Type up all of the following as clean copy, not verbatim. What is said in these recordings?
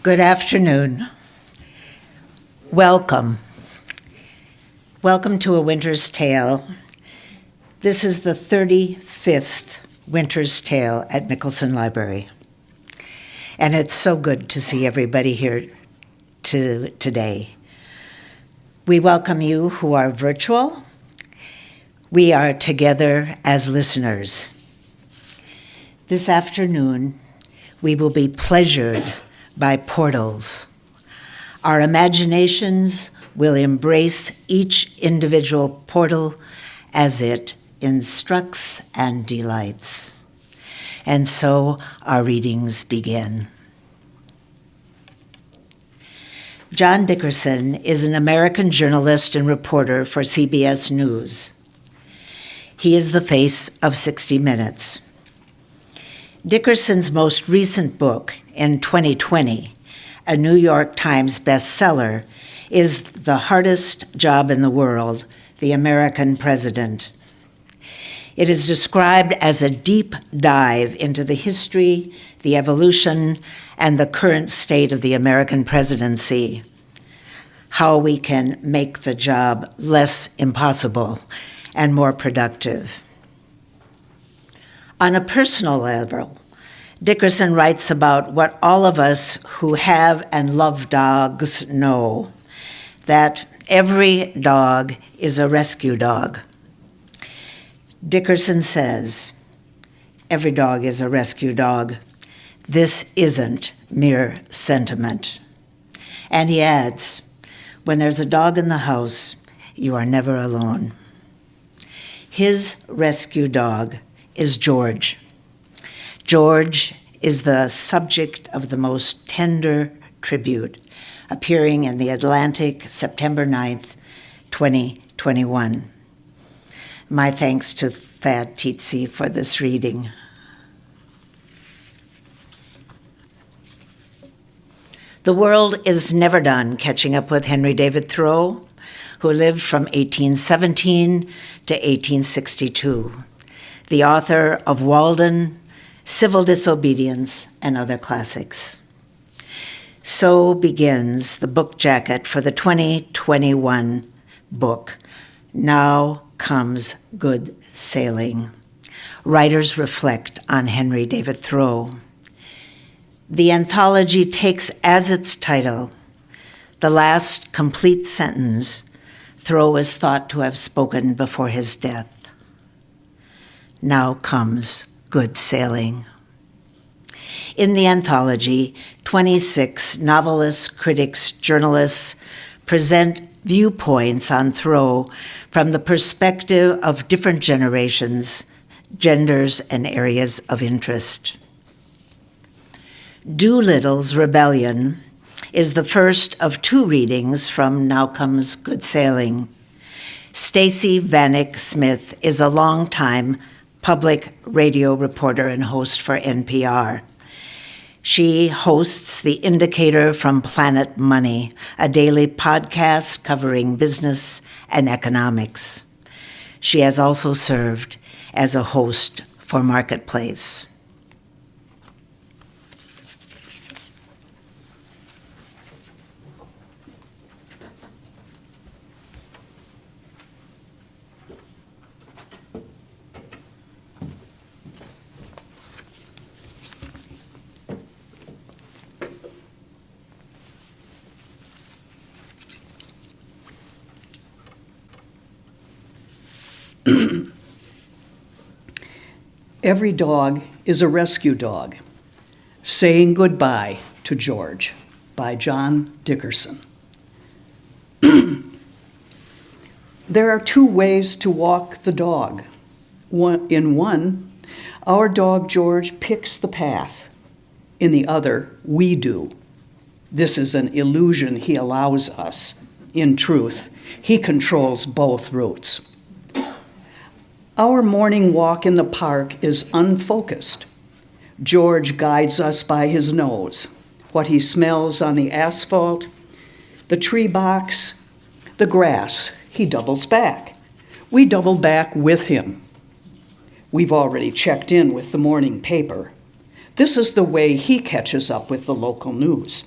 Good afternoon. Welcome. Welcome to A Winter's Tale. This is the 35th Winter's Tale at Mickelson Library. And it's so good to see everybody here today. We welcome you who are virtual. We are together as listeners. This afternoon, we will be pleasured by portals. Our imaginations will embrace each individual portal as it instructs and delights. And so our readings begin. John Dickerson is an American journalist and reporter for CBS News. He is the face of 60 Minutes. Dickerson's most recent book, in 2020, a New York Times bestseller, is The Hardest Job in the World, The American President. It is described as a deep dive into the history, the evolution, and the current state of the American presidency, how we can make the job less impossible and more productive. On a personal level, Dickerson writes about what all of us who have and love dogs know, that every dog is a rescue dog. Dickerson says, every dog is a rescue dog. This isn't mere sentiment. And he adds, when there's a dog in the house, you are never alone. His rescue dog is George. George is the subject of the most tender tribute, appearing in The Atlantic, September 9th, 2021. My thanks to Thad Tietze for this reading. The world is never done catching up with Henry David Thoreau, who lived from 1817 to 1862, the author of Walden, Civil Disobedience, and other classics. So begins the book jacket for the 2021 book, Now Comes Good Sailing. Writers reflect on Henry David Thoreau. The anthology takes as its title the last complete sentence Thoreau is thought to have spoken before his death. Now comes good sailing. In the anthology, 26 novelists, critics, journalists present viewpoints on Thoreau from the perspective of different generations, genders, and areas of interest. Doolittle's Rebellion is the first of two readings from Now Comes Good Sailing. Stacey Vanek Smith is a longtime public radio reporter and host for NPR. She hosts The Indicator from Planet Money, a daily podcast covering business and economics. She has also served as a host for Marketplace. Every dog is a rescue dog. Saying Goodbye to George by John Dickerson. There are two ways to walk the dog. In one, our dog George picks the path. In the other, we do. This is an illusion he allows us. In truth, he controls both routes. Our morning walk in the park is unfocused. George guides us by his nose, what he smells on the asphalt, the tree box, the grass. He doubles back. We double back with him. We've already checked in with the morning paper. This is the way he catches up with the local news.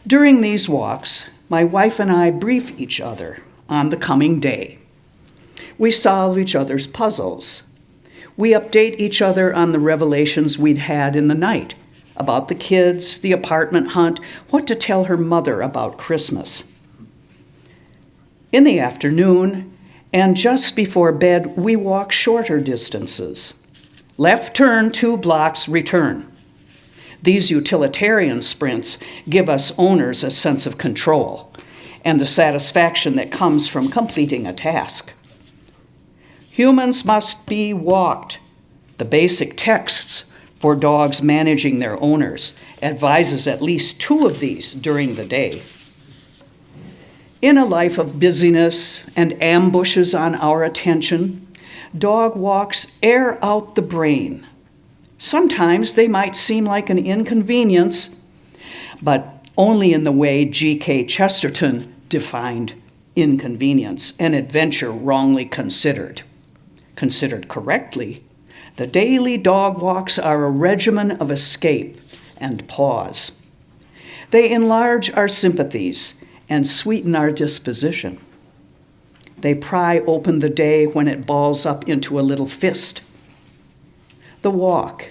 During these walks, my wife and I brief each other on the coming day. We solve each other's puzzles. We update each other on the revelations we'd had in the night about the kids, the apartment hunt, what to tell her mother about Christmas. In the afternoon, and just before bed, we walk shorter distances. Left turn, 2 blocks, return. These utilitarian sprints give us owners a sense of control and the satisfaction that comes from completing a task. Humans must be walked. The basic texts for dogs managing their owners advises at least 2 of these during the day. In a life of busyness and ambushes on our attention, dog walks air out the brain. Sometimes they might seem like an inconvenience, but only in the way G.K. Chesterton defined inconvenience, an adventure wrongly considered. Considered correctly, the daily dog walks are a regimen of escape and pause. They enlarge our sympathies and sweeten our disposition. They pry open the day when it balls up into a little fist. The walk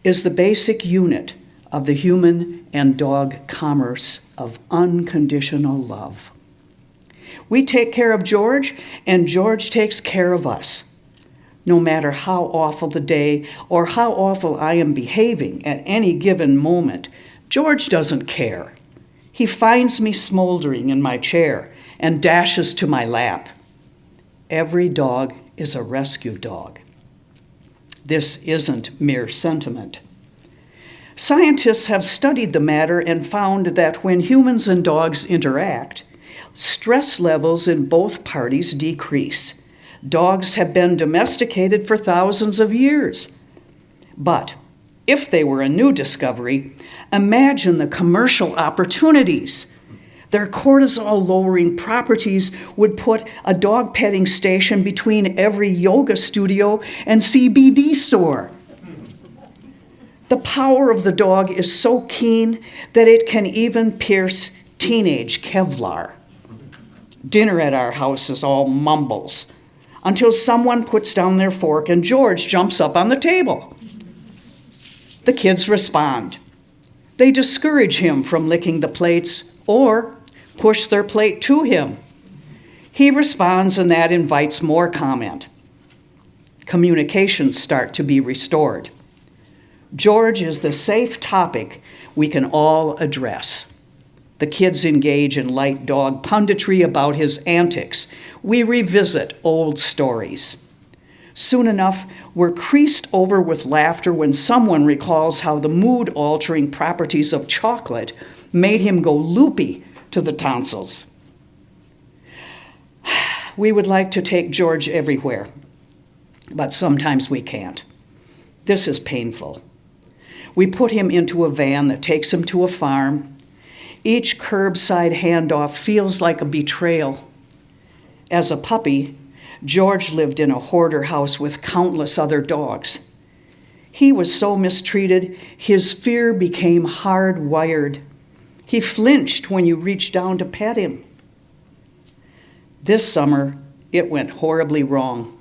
is the basic unit of the human and dog commerce of unconditional love. We take care of George, and George takes care of us. No matter how awful the day or how awful I am behaving at any given moment, George doesn't care. He finds me smoldering in my chair and dashes to my lap. Every dog is a rescue dog. This isn't mere sentiment. Scientists have studied the matter and found that when humans and dogs interact, stress levels in both parties decrease. Dogs have been domesticated for thousands of years. But if they were a new discovery, imagine the commercial opportunities. Their cortisol-lowering properties would put a dog petting station between every yoga studio and CBD store. The power of the dog is so keen that it can even pierce teenage Kevlar. Dinner at our house is all mumbles, until someone puts down their fork and George jumps up on the table. The kids respond. They discourage him from licking the plates or push their plate to him. He responds, and that invites more comment. Communications start to be restored. George is the safe topic we can all address. The kids engage in light dog punditry about his antics. We revisit old stories. Soon enough, we're creased over with laughter when someone recalls how the mood-altering properties of chocolate made him go loopy to the tonsils. We would like to take George everywhere, but sometimes we can't. This is painful. We put him into a van that takes him to a farm. Each curbside handoff feels like a betrayal. As a puppy, George lived in a hoarder house with countless other dogs. He was so mistreated, his fear became hardwired. He flinched when you reached down to pet him. This summer, it went horribly wrong.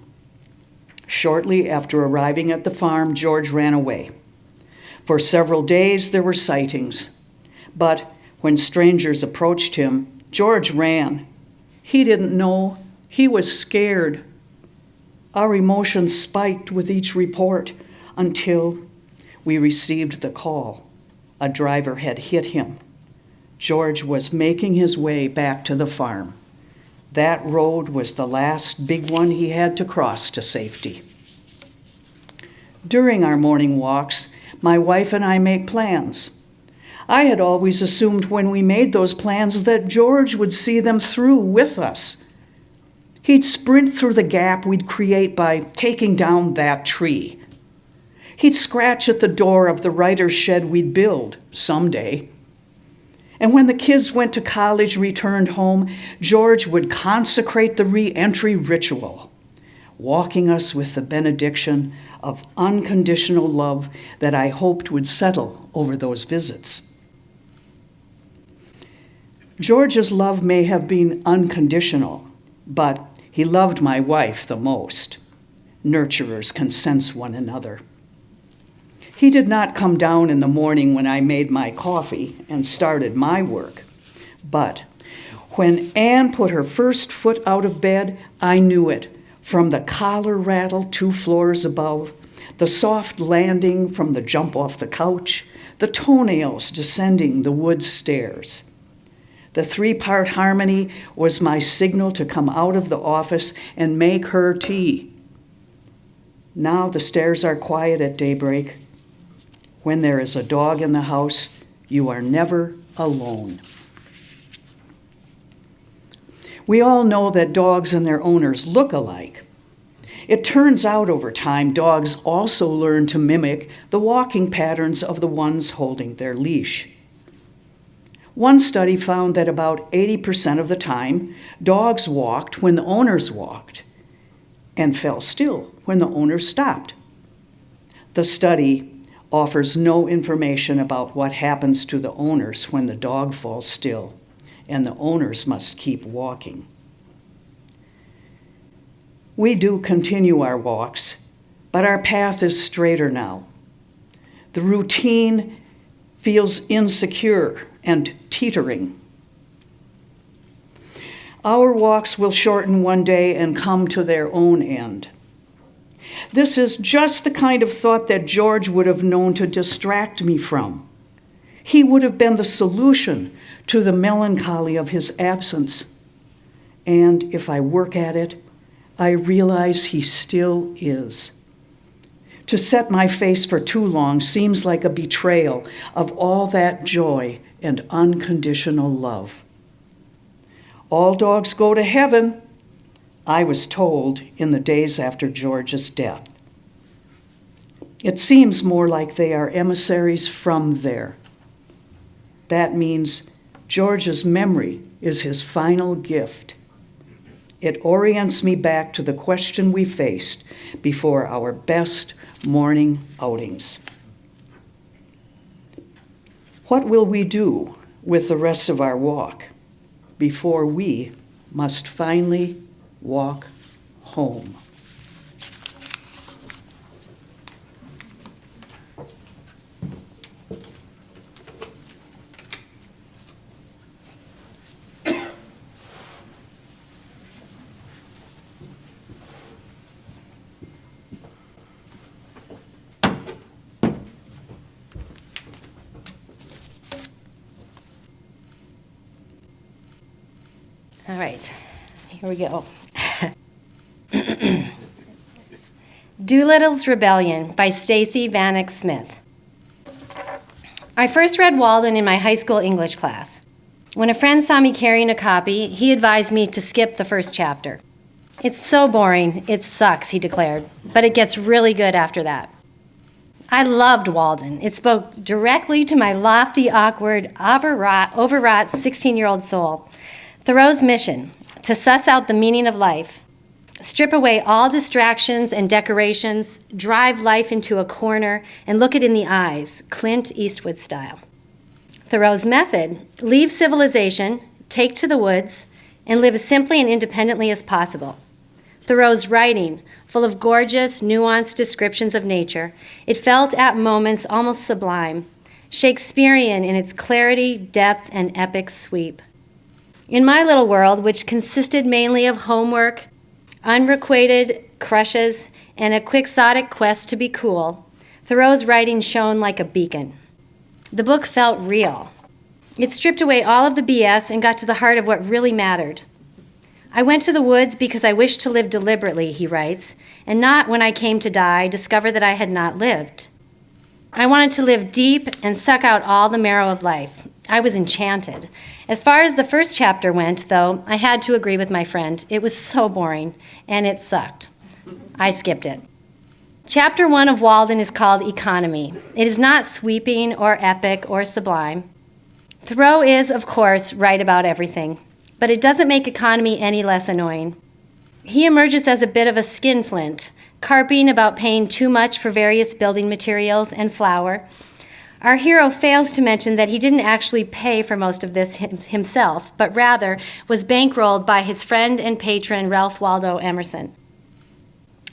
Shortly after arriving at the farm, George ran away. For several days, there were sightings. But when strangers approached him, George ran. He didn't know. He was scared. Our emotions spiked with each report until we received the call. A driver had hit him. George was making his way back to the farm. That road was the last big one he had to cross to safety. During our morning walks, my wife and I make plans. I had always assumed when we made those plans that George would see them through with us. He'd sprint through the gap we'd create by taking down that tree. He'd scratch at the door of the writer's shed we'd build someday. And when the kids went to college, returned home, George would consecrate the re-entry ritual, walking us with the benediction of unconditional love that I hoped would settle over those visits. George's love may have been unconditional, but he loved my wife the most. Nurturers can sense one another. He did not come down in the morning when I made my coffee and started my work, but when Anne put her first foot out of bed, I knew it, from the collar rattle 2 floors above, the soft landing from the jump off the couch, the toenails descending the wood stairs. The 3-part harmony was my signal to come out of the office and make her tea. Now the stairs are quiet at daybreak. When there is a dog in the house, you are never alone. We all know that dogs and their owners look alike. It turns out over time, dogs also learn to mimic the walking patterns of the ones holding their leash. One study found that about 80% of the time, dogs walked when the owners walked and fell still when the owners stopped. The study offers no information about what happens to the owners when the dog falls still and the owners must keep walking. We do continue our walks, but our path is straighter now. The routine feels insecure and teetering. Our walks will shorten one day and come to their own end. This is just the kind of thought that George would have known to distract me from. He would have been the solution to the melancholy of his absence. And if I work at it, I realize he still is. To set my face for too long seems like a betrayal of all that joy and unconditional love. All dogs go to heaven, I was told in the days after George's death. It seems more like they are emissaries from there. That means George's memory is his final gift. It orients me back to the question we faced before our best morning outings. What will we do with the rest of our walk before we must finally walk home? All right, here we go. Doolittle's Rebellion by Stacy Vanek Smith. I first read Walden in my high school English class. When a friend saw me carrying a copy, he advised me to skip the first chapter. It's so boring, it sucks, he declared, but it gets really good after that. I loved Walden. It spoke directly to my lofty, awkward, overwrought 16-year-old soul. Thoreau's mission, to suss out the meaning of life, strip away all distractions and decorations, drive life into a corner, and look it in the eyes, Clint Eastwood style. Thoreau's method, leave civilization, take to the woods, and live as simply and independently as possible. Thoreau's writing, full of gorgeous, nuanced descriptions of nature, it felt at moments almost sublime, Shakespearean in its clarity, depth, and epic sweep. In my little world, which consisted mainly of homework, unrequited crushes, and a quixotic quest to be cool, Thoreau's writing shone like a beacon. The book felt real. It stripped away all of the BS and got to the heart of what really mattered. I went to the woods because I wished to live deliberately, he writes, and not when I came to die, discover that I had not lived. I wanted to live deep and suck out all the marrow of life. I was enchanted. As far as the first chapter went, though, I had to agree with my friend. It was so boring, and it sucked. I skipped it. Chapter 1 of Walden is called Economy. It is not sweeping or epic or sublime. Thoreau is, of course, right about everything, but it doesn't make economy any less annoying. He emerges as a bit of a skinflint, carping about paying too much for various building materials and flour, Our hero fails to mention that he didn't actually pay for most of this himself, but rather was bankrolled by his friend and patron Ralph Waldo Emerson.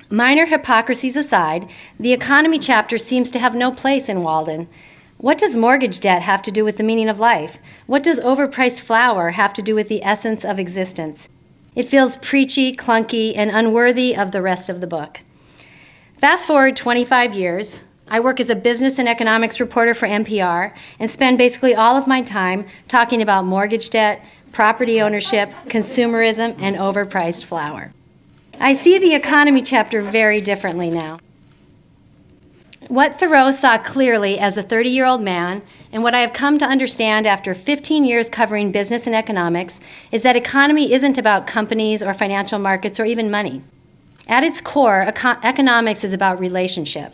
Minor hypocrisies aside, the economy chapter seems to have no place in Walden. What does mortgage debt have to do with the meaning of life? What does overpriced flour have to do with the essence of existence? It feels preachy, clunky, and unworthy of the rest of the book. Fast forward 25 years, I work as a business and economics reporter for NPR and spend basically all of my time talking about mortgage debt, property ownership, consumerism, and overpriced flour. I see the economy chapter very differently now. What Thoreau saw clearly as a 30-year-old man, and what I have come to understand after 15 years covering business and economics, is that economy isn't about companies or financial markets or even money. At its core, economics is about relationship.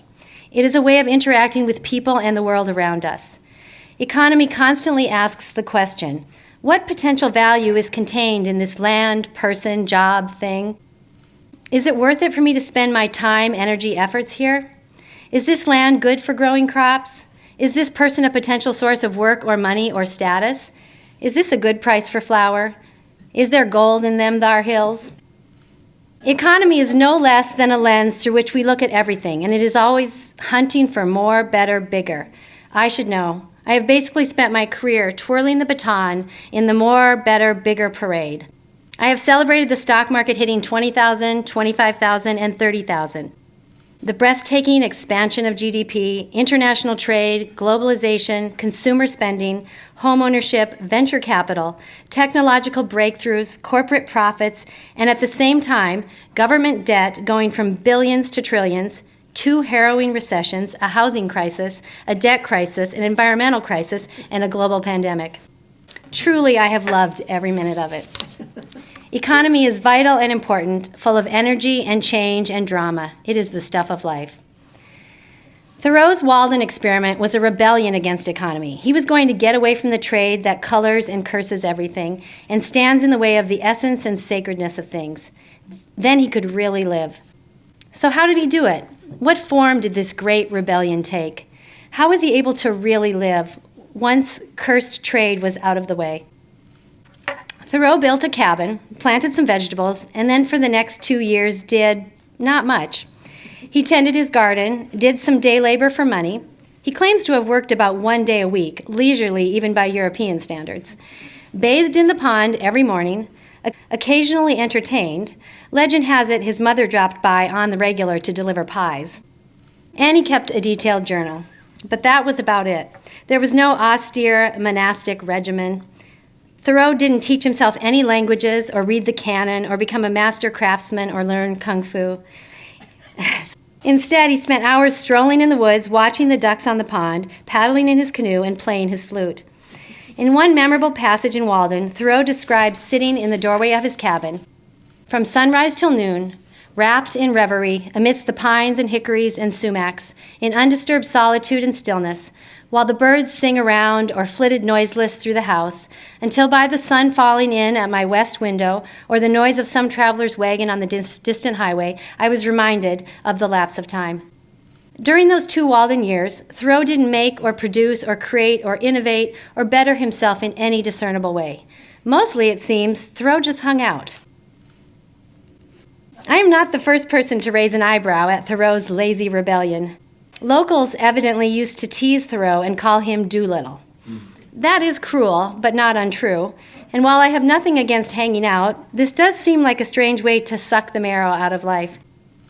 It is a way of interacting with people and the world around us. Economy constantly asks the question, what potential value is contained in this land, person, job, thing? Is it worth it for me to spend my time, energy, efforts here? Is this land good for growing crops? Is this person a potential source of work or money or status? Is this a good price for flour? Is there gold in them thar hills? Economy is no less than a lens through which we look at everything, and it is always hunting for more, better, bigger. I should know. I have basically spent my career twirling the baton in the more, better, bigger parade. I have celebrated the stock market hitting 20,000, 25,000, and 30,000. The breathtaking expansion of GDP, international trade, globalization, consumer spending, homeownership, venture capital, technological breakthroughs, corporate profits, and at the same time, government debt going from billions to trillions, 2 harrowing recessions, a housing crisis, a debt crisis, an environmental crisis, and a global pandemic. Truly, I have loved every minute of it. Economy is vital and important, full of energy and change and drama. It is the stuff of life. Thoreau's Walden experiment was a rebellion against economy. He was going to get away from the trade that colors and curses everything and stands in the way of the essence and sacredness of things. Then he could really live. So how did he do it? What form did this great rebellion take? How was he able to really live once cursed trade was out of the way? Thoreau built a cabin, planted some vegetables, and then for the next 2 years did not much. He tended his garden, did some day labor for money. He claims to have worked about 1 day a week, leisurely even by European standards. Bathed in the pond every morning, occasionally entertained. Legend has it his mother dropped by on the regular to deliver pies. And he kept a detailed journal. But that was about it. There was no austere monastic regimen. Thoreau didn't teach himself any languages or read the canon or become a master craftsman or learn kung fu. Instead, he spent hours strolling in the woods, watching the ducks on the pond, paddling in his canoe, and playing his flute. In one memorable passage in Walden, Thoreau describes sitting in the doorway of his cabin from sunrise till noon, wrapped in reverie amidst the pines and hickories and sumacs, in undisturbed solitude and stillness, while the birds sing around or flitted noiseless through the house, until by the sun falling in at my west window or the noise of some traveler's wagon on the distant highway, I was reminded of the lapse of time. During those 2 Walden years, Thoreau didn't make or produce or create or innovate or better himself in any discernible way. Mostly, it seems, Thoreau just hung out. I am not the first person to raise an eyebrow at Thoreau's lazy rebellion. Locals evidently used to tease Thoreau and call him Doolittle. That is cruel, but not untrue. And while I have nothing against hanging out, this does seem like a strange way to suck the marrow out of life.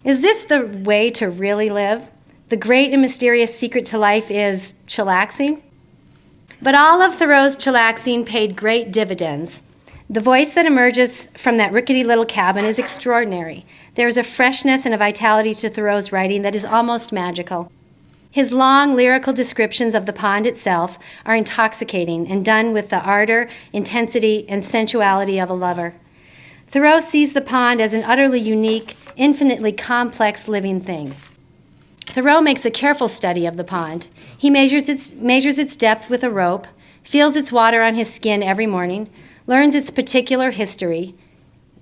Is this the way to really live? The great and mysterious secret to life is chillaxing? But all of Thoreau's chillaxing paid great dividends. The voice that emerges from that rickety little cabin is extraordinary. There is a freshness and a vitality to Thoreau's writing that is almost magical. His long lyrical descriptions of the pond itself are intoxicating and done with the ardor, intensity, and sensuality of a lover. Thoreau sees the pond as an utterly unique, infinitely complex living thing. Thoreau makes a careful study of the pond. He measures its depth with a rope, feels its water on his skin every morning, learns its particular history,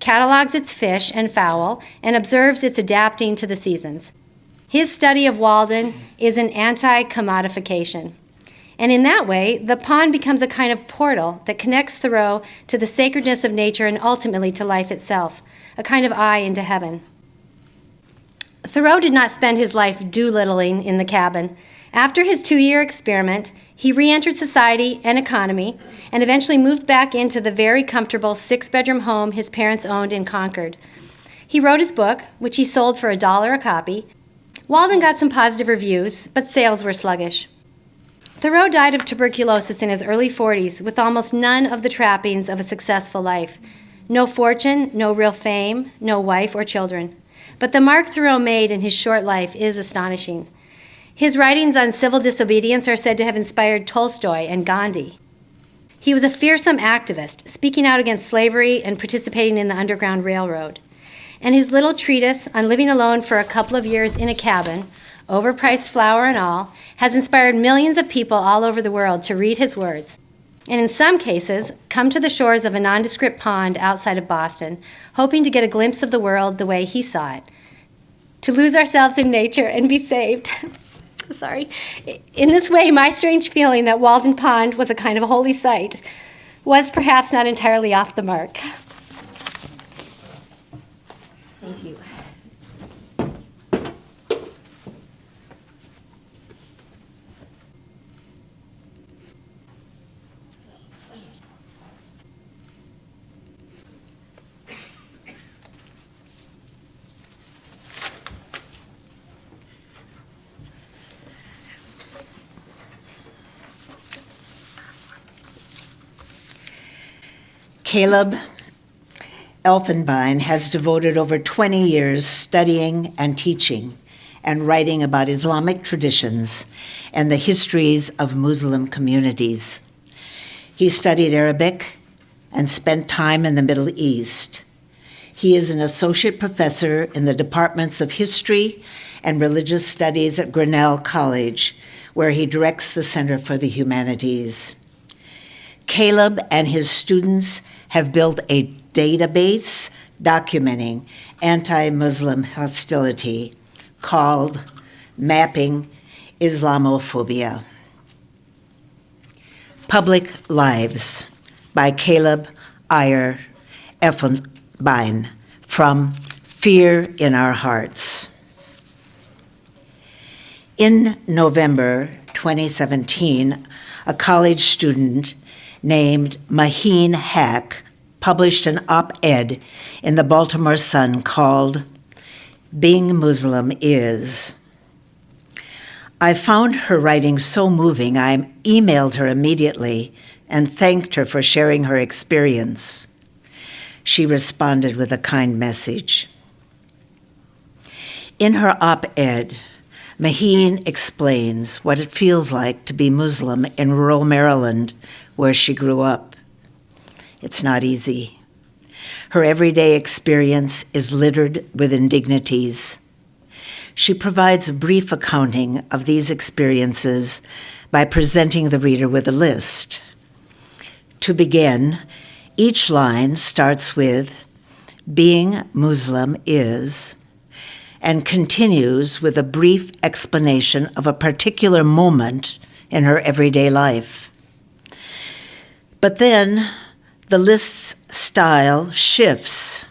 catalogs its fish and fowl, and observes its adapting to the seasons. His study of Walden is an anti-commodification. And in that way, the pond becomes a kind of portal that connects Thoreau to the sacredness of nature and ultimately to life itself, a kind of eye into heaven. Thoreau did not spend his life doolittling in the cabin. After his 2-year experiment, he re-entered society and economy and eventually moved back into the very comfortable 6-bedroom home his parents owned in Concord. He wrote his book, which he sold for $1 a copy. Walden got some positive reviews, but sales were sluggish. Thoreau died of tuberculosis in his early 40s with almost none of the trappings of a successful life. No fortune, no real fame, no wife or children. But the mark Thoreau made in his short life is astonishing. His writings on civil disobedience are said to have inspired Tolstoy and Gandhi. He was a fearsome activist, speaking out against slavery and participating in the Underground Railroad. And his little treatise on living alone for a couple of years in a cabin, overpriced flour and all, has inspired millions of people all over the world to read his words, and in some cases, come to the shores of a nondescript pond outside of Boston, hoping to get a glimpse of the world the way he saw it, to lose ourselves in nature and be saved. Sorry. In this way, my strange feeling that Walden Pond was a kind of holy site was perhaps not entirely off the mark. Thank you. Caleb Elfenbein has devoted over 20 years studying and teaching and writing about Islamic traditions and the histories of Muslim communities. He studied Arabic and spent time in the Middle East. He is an associate professor in the departments of history and religious studies at Grinnell College, where he directs the Center for the Humanities. Caleb and his students have built a database documenting anti-Muslim hostility called Mapping Islamophobia. Public Lives by Caleb Ayer Elfenbein from Fear in Our Hearts. In November 2017, a college student named Maheen Hack published an op-ed in the Baltimore Sun called Being Muslim Is. I found her writing so moving, I emailed her immediately and thanked her for sharing her experience. She responded with a kind message. In her op-ed, Maheen explains what it feels like to be Muslim in rural Maryland, where she grew up. It's not easy. Her everyday experience is littered with indignities. She provides a brief accounting of these experiences by presenting the reader with a list. To begin, each line starts with, "Being Muslim is," and continues with a brief explanation of a particular moment in her everyday life. But then the list's style shifts.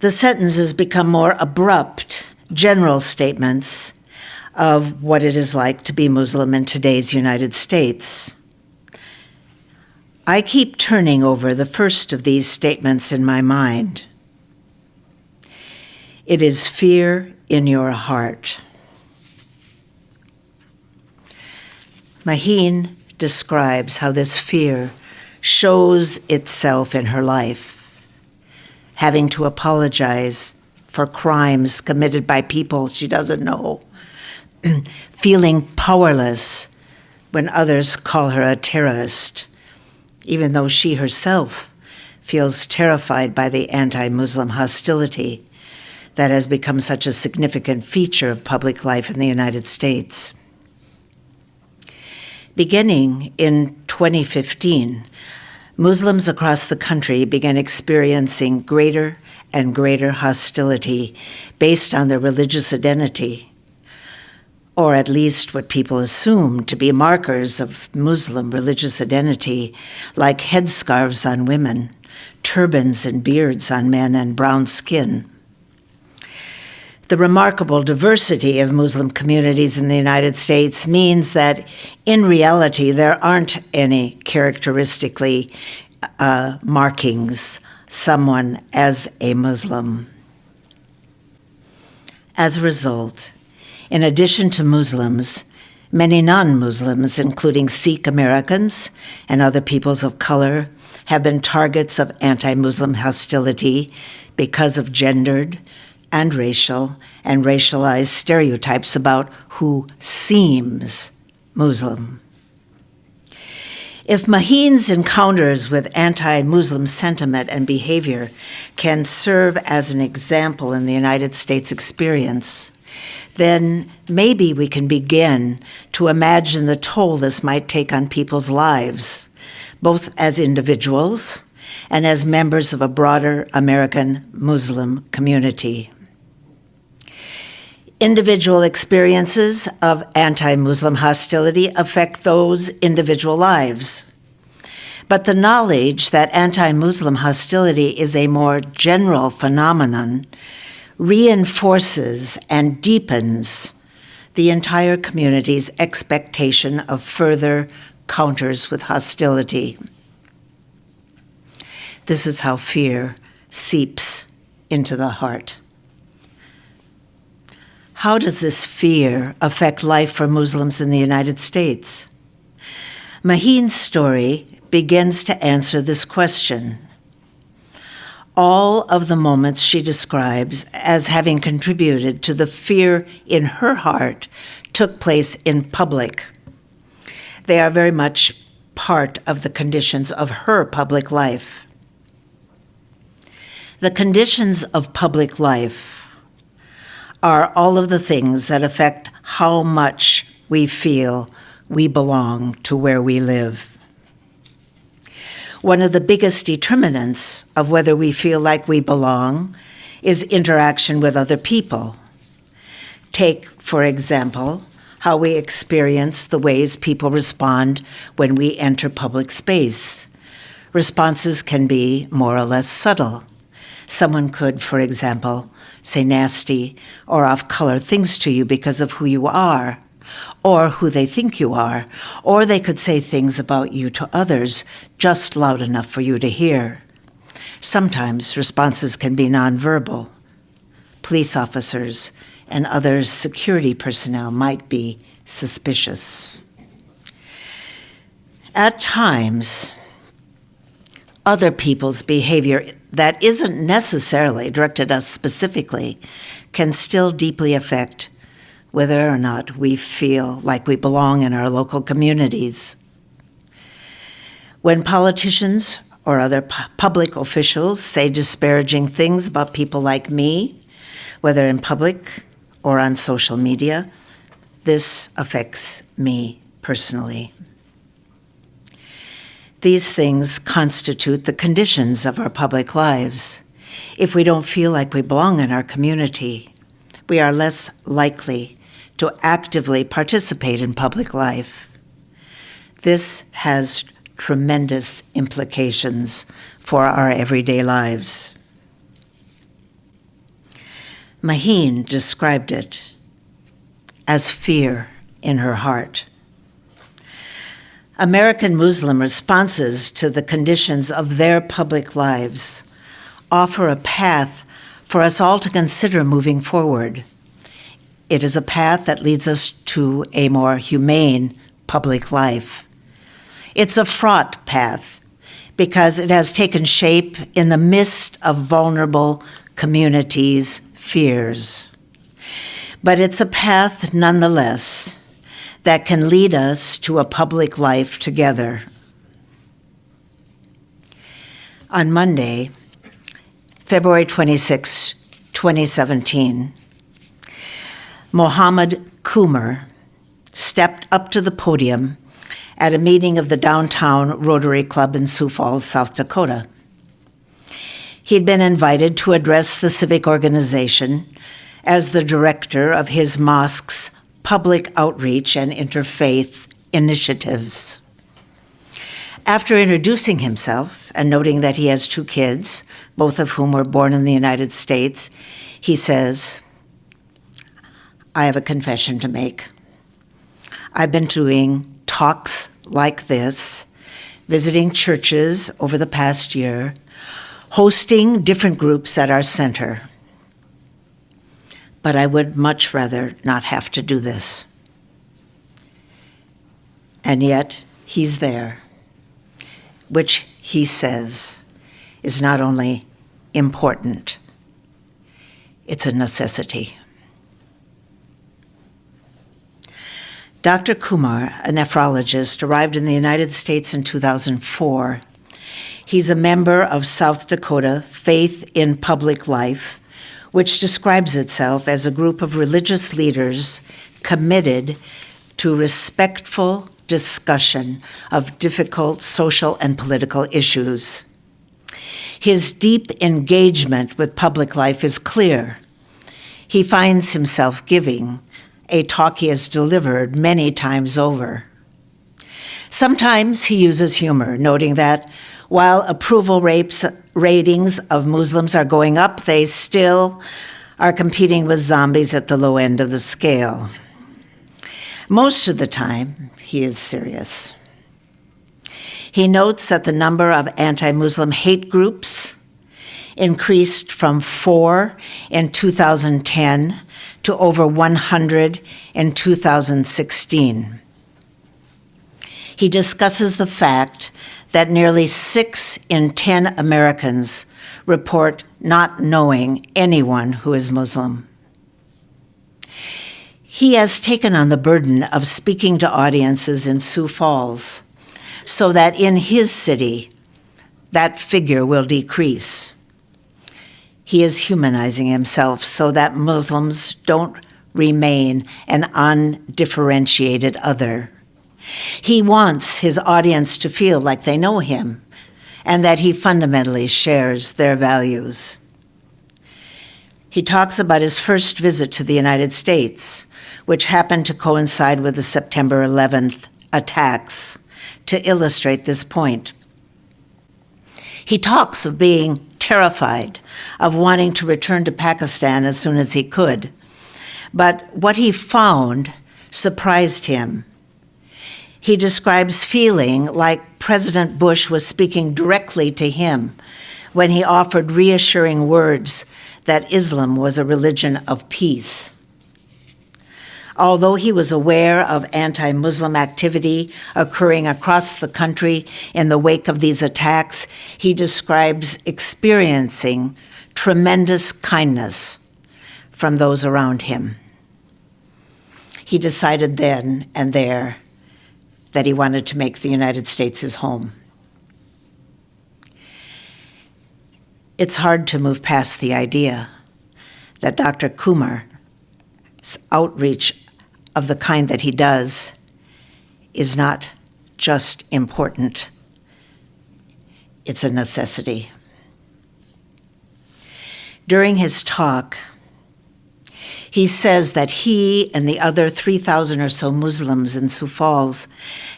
The sentences become more abrupt, general statements of what it is like to be Muslim in today's United States. I keep turning over the first of these statements in my mind. It is fear in your heart. Maheen describes how this fear shows itself in her life, having to apologize for crimes committed by people she doesn't know, feeling powerless when others call her a terrorist, even though she herself feels terrified by the anti-Muslim hostility that has become such a significant feature of public life in the United States. Beginning in 2015, Muslims across the country began experiencing greater and greater hostility based on their religious identity. or at least what people assume to be markers of Muslim religious identity, like headscarves on women, turbans and beards on men, and brown skin. The remarkable diversity of Muslim communities in the United States means that, in reality, there aren't any characteristically markings someone as a Muslim. As a result, in addition to Muslims, many non-Muslims, including Sikh Americans and other peoples of color, have been targets of anti-Muslim hostility because of gendered and racial and racialized stereotypes about who seems Muslim. If Mahin's encounters with anti-Muslim sentiment and behavior can serve as an example in the United States experience, then maybe we can begin to imagine the toll this might take on people's lives, both as individuals and as members of a broader American Muslim community. Individual experiences of anti-Muslim hostility affect those individual lives. But the knowledge that anti-Muslim hostility is a more general phenomenon reinforces and deepens the entire community's expectation of further counters with hostility. This is how fear seeps into the heart. How does this fear affect life for Muslims in the United States? Mahin's story begins to answer this question. All of the moments she describes as having contributed to the fear in her heart took place in public. They are very much part of the conditions of her public life. The conditions of public life are all of the things that affect how much we feel we belong to where we live. One of the biggest determinants of whether we feel like we belong is interaction with other people. Take, for example, how we experience the ways people respond when we enter public space. Responses can be more or less subtle. Someone could, for example, say nasty or off-color things to you because of who you are, or who they think you are, or they could say things about you to others just loud enough for you to hear. Sometimes responses can be nonverbal. Police officers and other security personnel might be suspicious. At times, other people's behavior that isn't necessarily directed at us specifically can still deeply affect whether or not we feel like we belong in our local communities. When politicians or other public officials say disparaging things about people like me, whether in public or on social media, this affects me personally. These things constitute the conditions of our public lives. If we don't feel like we belong in our community, we are less likely to actively participate in public life. This has tremendous implications for our everyday lives. Mahin described it as fear in her heart. American Muslim responses to the conditions of their public lives offer a path for us all to consider moving forward. It is a path that leads us to a more humane public life. It's a fraught path because it has taken shape in the midst of vulnerable communities' fears. But it's a path nonetheless that can lead us to a public life together. On Monday, February 26, 2017, Mohammed Kumar stepped up to the podium at a meeting of the Downtown Rotary Club in Sioux Falls, South Dakota. He'd been invited to address the civic organization as the director of his mosque's public outreach and interfaith initiatives. After introducing himself and noting that he has 2 kids, both of whom were born in the United States, he says, "I have a confession to make. I've been doing talks like this, visiting churches over the past year, hosting different groups at our center. But I would much rather not have to do this." And yet, he's there, which he says is not only important, it's a necessity. Dr. Kumar, a nephrologist, arrived in the United States in 2004. He's a member of South Dakota Faith in Public Life, which describes itself as a group of religious leaders committed to respectful discussion of difficult social and political issues. His deep engagement with public life is clear. He finds himself giving a talk he has delivered many times over. Sometimes he uses humor, noting that while approval ratings of Muslims are going up, they still are competing with zombies at the low end of the scale. Most of the time, he is serious. He notes that the number of anti-Muslim hate groups increased from 4 in 2010 to over 100 in 2016. He discusses the fact that nearly 6 in 10 Americans report not knowing anyone who is Muslim. He has taken on the burden of speaking to audiences in Sioux Falls so that in his city, that figure will decrease. He is humanizing himself so that Muslims don't remain an undifferentiated other. He wants his audience to feel like they know him and that he fundamentally shares their values. He talks about his first visit to the United States, which happened to coincide with the September 11th attacks, to illustrate this point. He talks of being terrified, of wanting to return to Pakistan as soon as he could. But what he found surprised him. He describes feeling like President Bush was speaking directly to him when he offered reassuring words that Islam was a religion of peace. Although he was aware of anti-Muslim activity occurring across the country in the wake of these attacks, he describes experiencing tremendous kindness from those around him. He decided then and there that he wanted to make the United States his home. It's hard to move past the idea that Dr. Kumar's outreach of the kind that he does is not just important, it's a necessity. During his talk, he says that he and the other 3,000 or so Muslims in Sioux Falls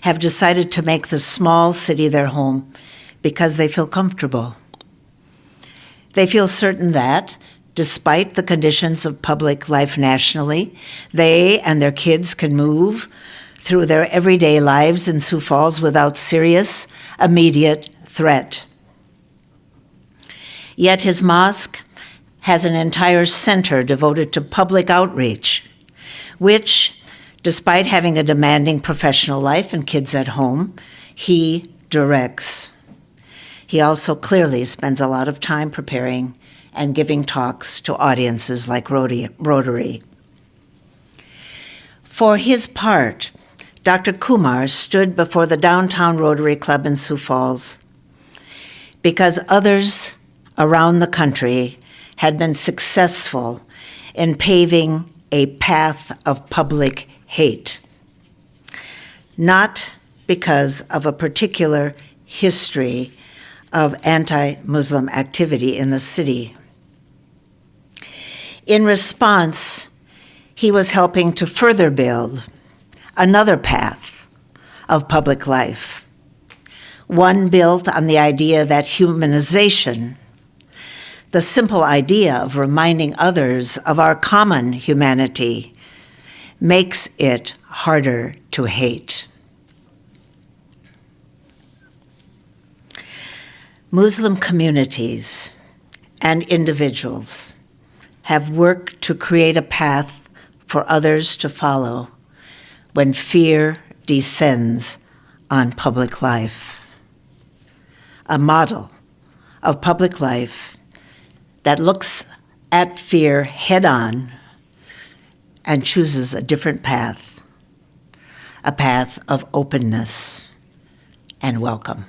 have decided to make the small city their home because they feel comfortable. They feel certain that, despite the conditions of public life nationally, they and their kids can move through their everyday lives in Sioux Falls without serious, immediate threat. Yet his mosque has an entire center devoted to public outreach, which, despite having a demanding professional life and kids at home, he directs. He also clearly spends a lot of time preparing and giving talks to audiences like Rotary. For his part, Dr. Kumar stood before the downtown Rotary Club in Sioux Falls because others around the country had been successful in paving a path of public hate, not because of a particular history of anti-Muslim activity in the city. In response, he was helping to further build another path of public life, one built on the idea that humanization, the simple idea of reminding others of our common humanity, makes it harder to hate. Muslim communities and individuals have worked to create a path for others to follow when fear descends on public life. A model of public life that looks at fear head on and chooses a different path, a path of openness and welcome.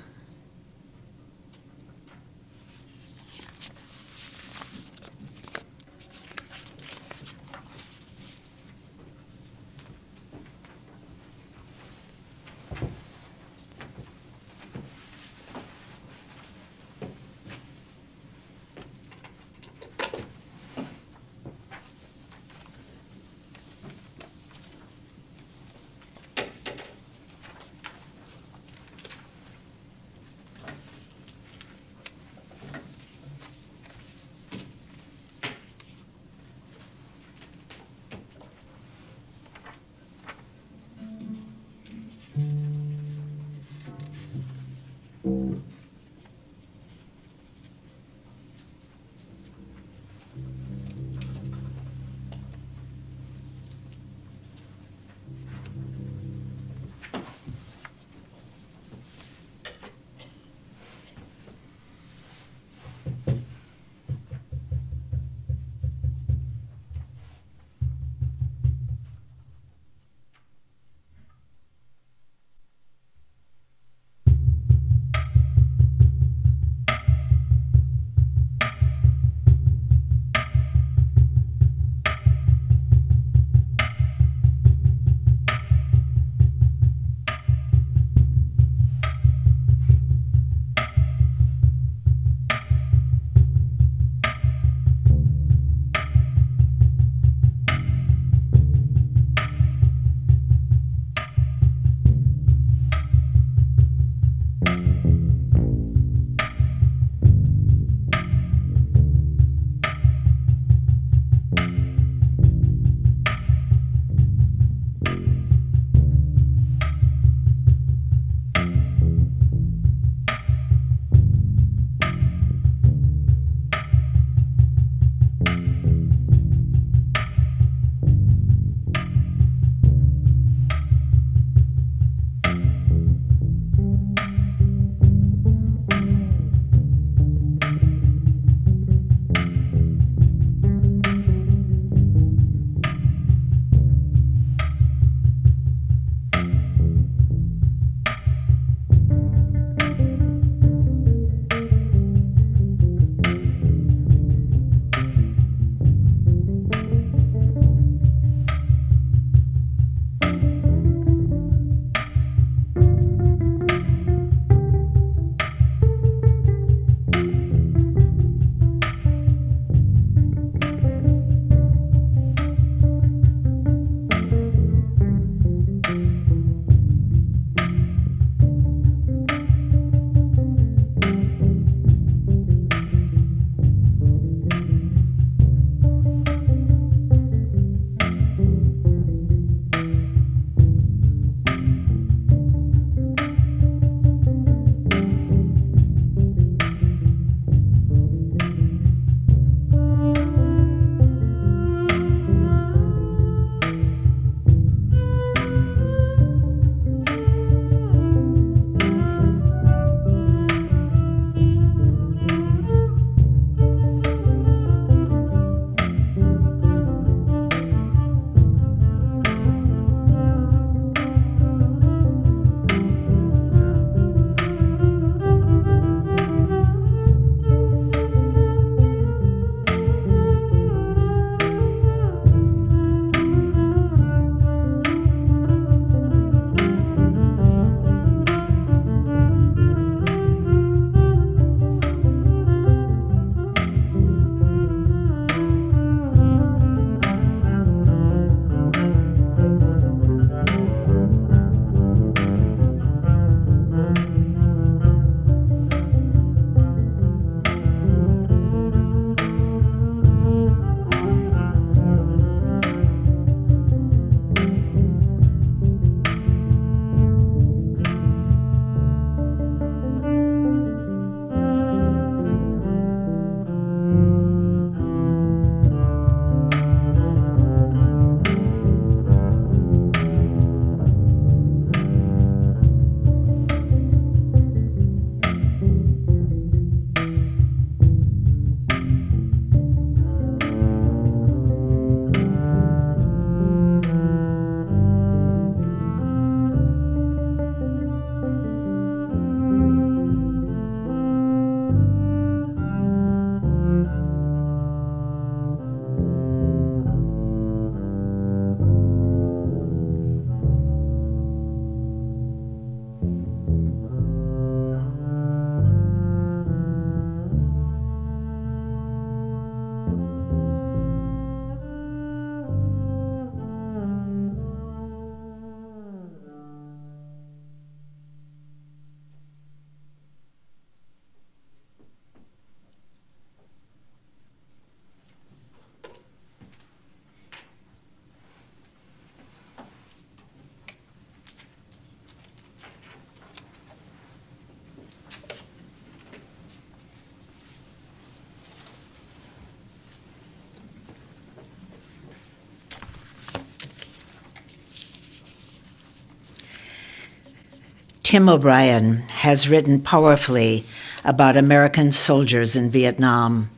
Tim O'Brien has written powerfully about American soldiers in Vietnam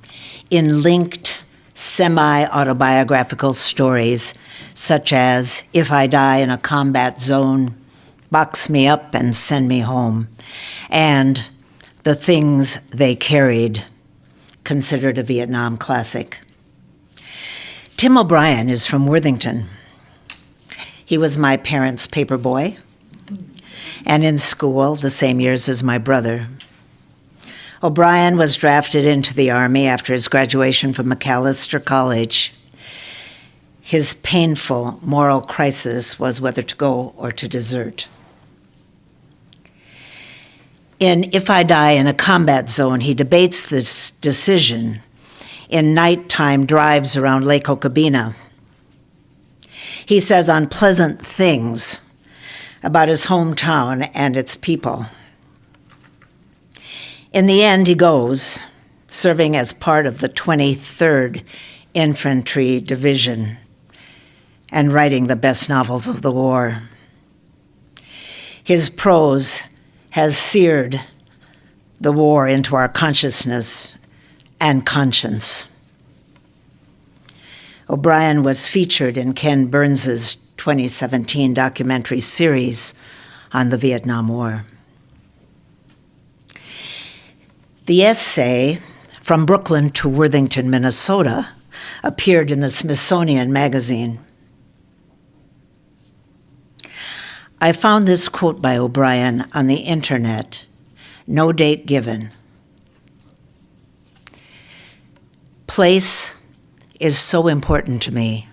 in linked, semi-autobiographical stories such as If I Die in a Combat Zone, Box Me Up and Send Me Home, and The Things They Carried, considered a Vietnam classic. Tim O'Brien is from Worthington. He was my parents' paper boy, and in school the same years as my brother. O'Brien was drafted into the Army after his graduation from Macalester College. His painful moral crisis was whether to go or to desert. In If I Die in a Combat Zone, he debates this decision in nighttime drives around Lake Okabena. He says unpleasant things about his hometown and its people. In the end, he goes, serving as part of the 23rd Infantry Division and writing the best novels of the war. His prose has seared the war into our consciousness and conscience. O'Brien was featured in Ken Burns's 2017 documentary series on the Vietnam War. The essay, From Brooklyn to Worthington, Minnesota, appeared in the Smithsonian Magazine. I found this quote by O'Brien on the internet, no date given. Place is so important to me.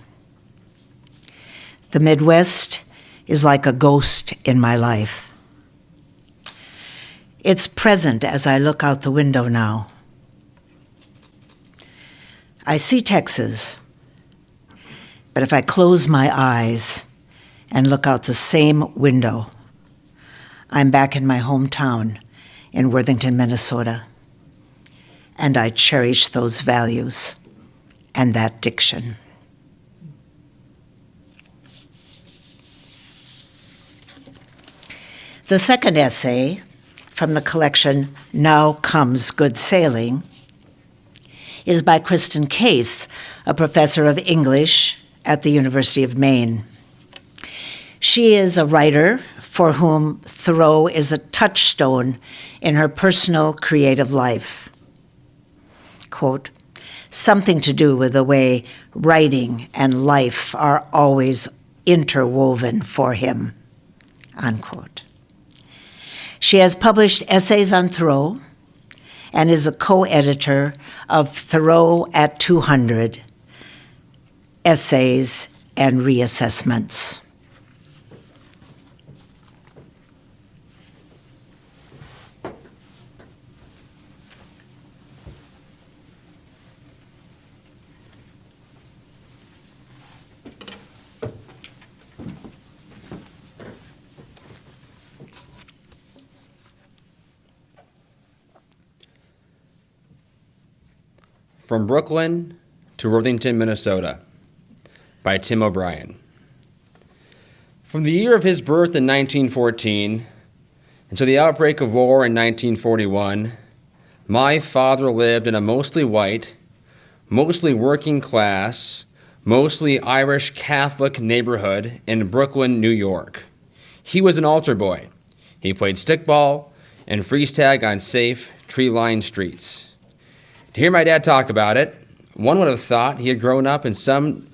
The Midwest is like a ghost in my life. It's present as I look out the window now. I see Texas, but if I close my eyes and look out the same window, I'm back in my hometown in Worthington, Minnesota, and I cherish those values and that diction. The second essay, from the collection Now Comes Good Sailing, is by Kristen Case, a professor of English at the University of Maine. She is a writer for whom Thoreau is a touchstone in her personal creative life. Quote, something to do with the way writing and life are always interwoven for him, unquote. She has published essays on Thoreau and is a co-editor of Thoreau at 200, Essays and Reassessments. From Brooklyn to Worthington, Minnesota, by Tim O'Brien. From the year of his birth in 1914 until the outbreak of war in 1941, my father lived in a mostly white, mostly working class, mostly Irish Catholic neighborhood in Brooklyn, New York. He was an altar boy. He played stickball and freeze tag on safe, tree-lined streets. To hear my dad talk about it, one would have thought he had grown up in some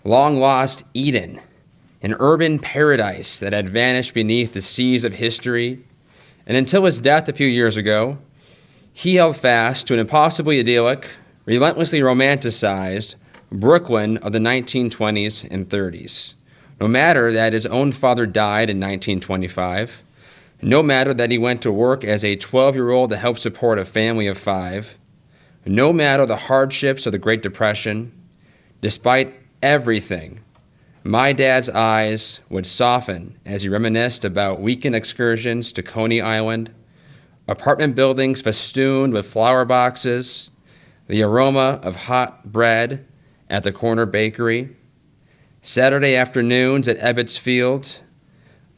long-lost Eden, an urban paradise that had vanished beneath the seas of history, and until his death a few years ago, he held fast to an impossibly idyllic, relentlessly romanticized Brooklyn of the 1920s and 30s. No matter that his own father died in 1925, no matter that he went to work as a 12-year-old to help support a family of 5, no matter the hardships of the Great Depression, despite everything, my dad's eyes would soften as he reminisced about weekend excursions to Coney Island, apartment buildings festooned with flower boxes, the aroma of hot bread at the corner bakery, Saturday afternoons at Ebbets Field,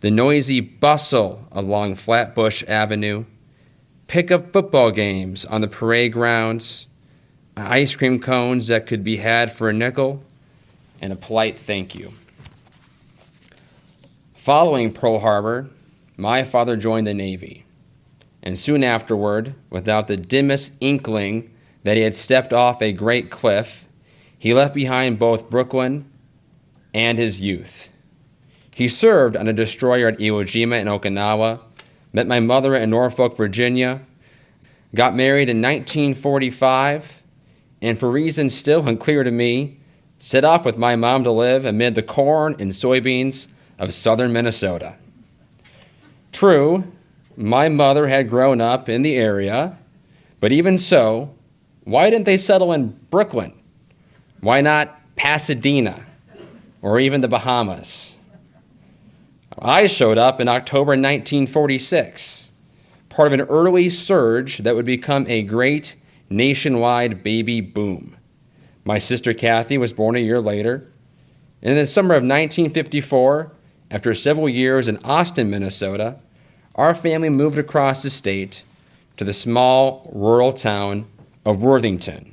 the noisy bustle along Flatbush Avenue, pickup football games on the parade grounds, ice cream cones that could be had for a nickel, and a polite thank you. Following Pearl Harbor, my father joined the Navy, and soon afterward, without the dimmest inkling that he had stepped off a great cliff, he left behind both Brooklyn and his youth. He served on a destroyer at Iwo Jima in Okinawa, met my mother in Norfolk, Virginia, got married in 1945, and for reasons still unclear to me, set off with my mom to live amid the corn and soybeans of southern Minnesota. True, my mother had grown up in the area, but even so, why didn't they settle in Brooklyn? Why not Pasadena or even the Bahamas? I showed up in October 1946, part of an early surge that would become a great nationwide baby boom. My sister Kathy was born a year later, and in the summer of 1954, after several years in Austin, Minnesota, our family moved across the state to the small rural town of Worthington,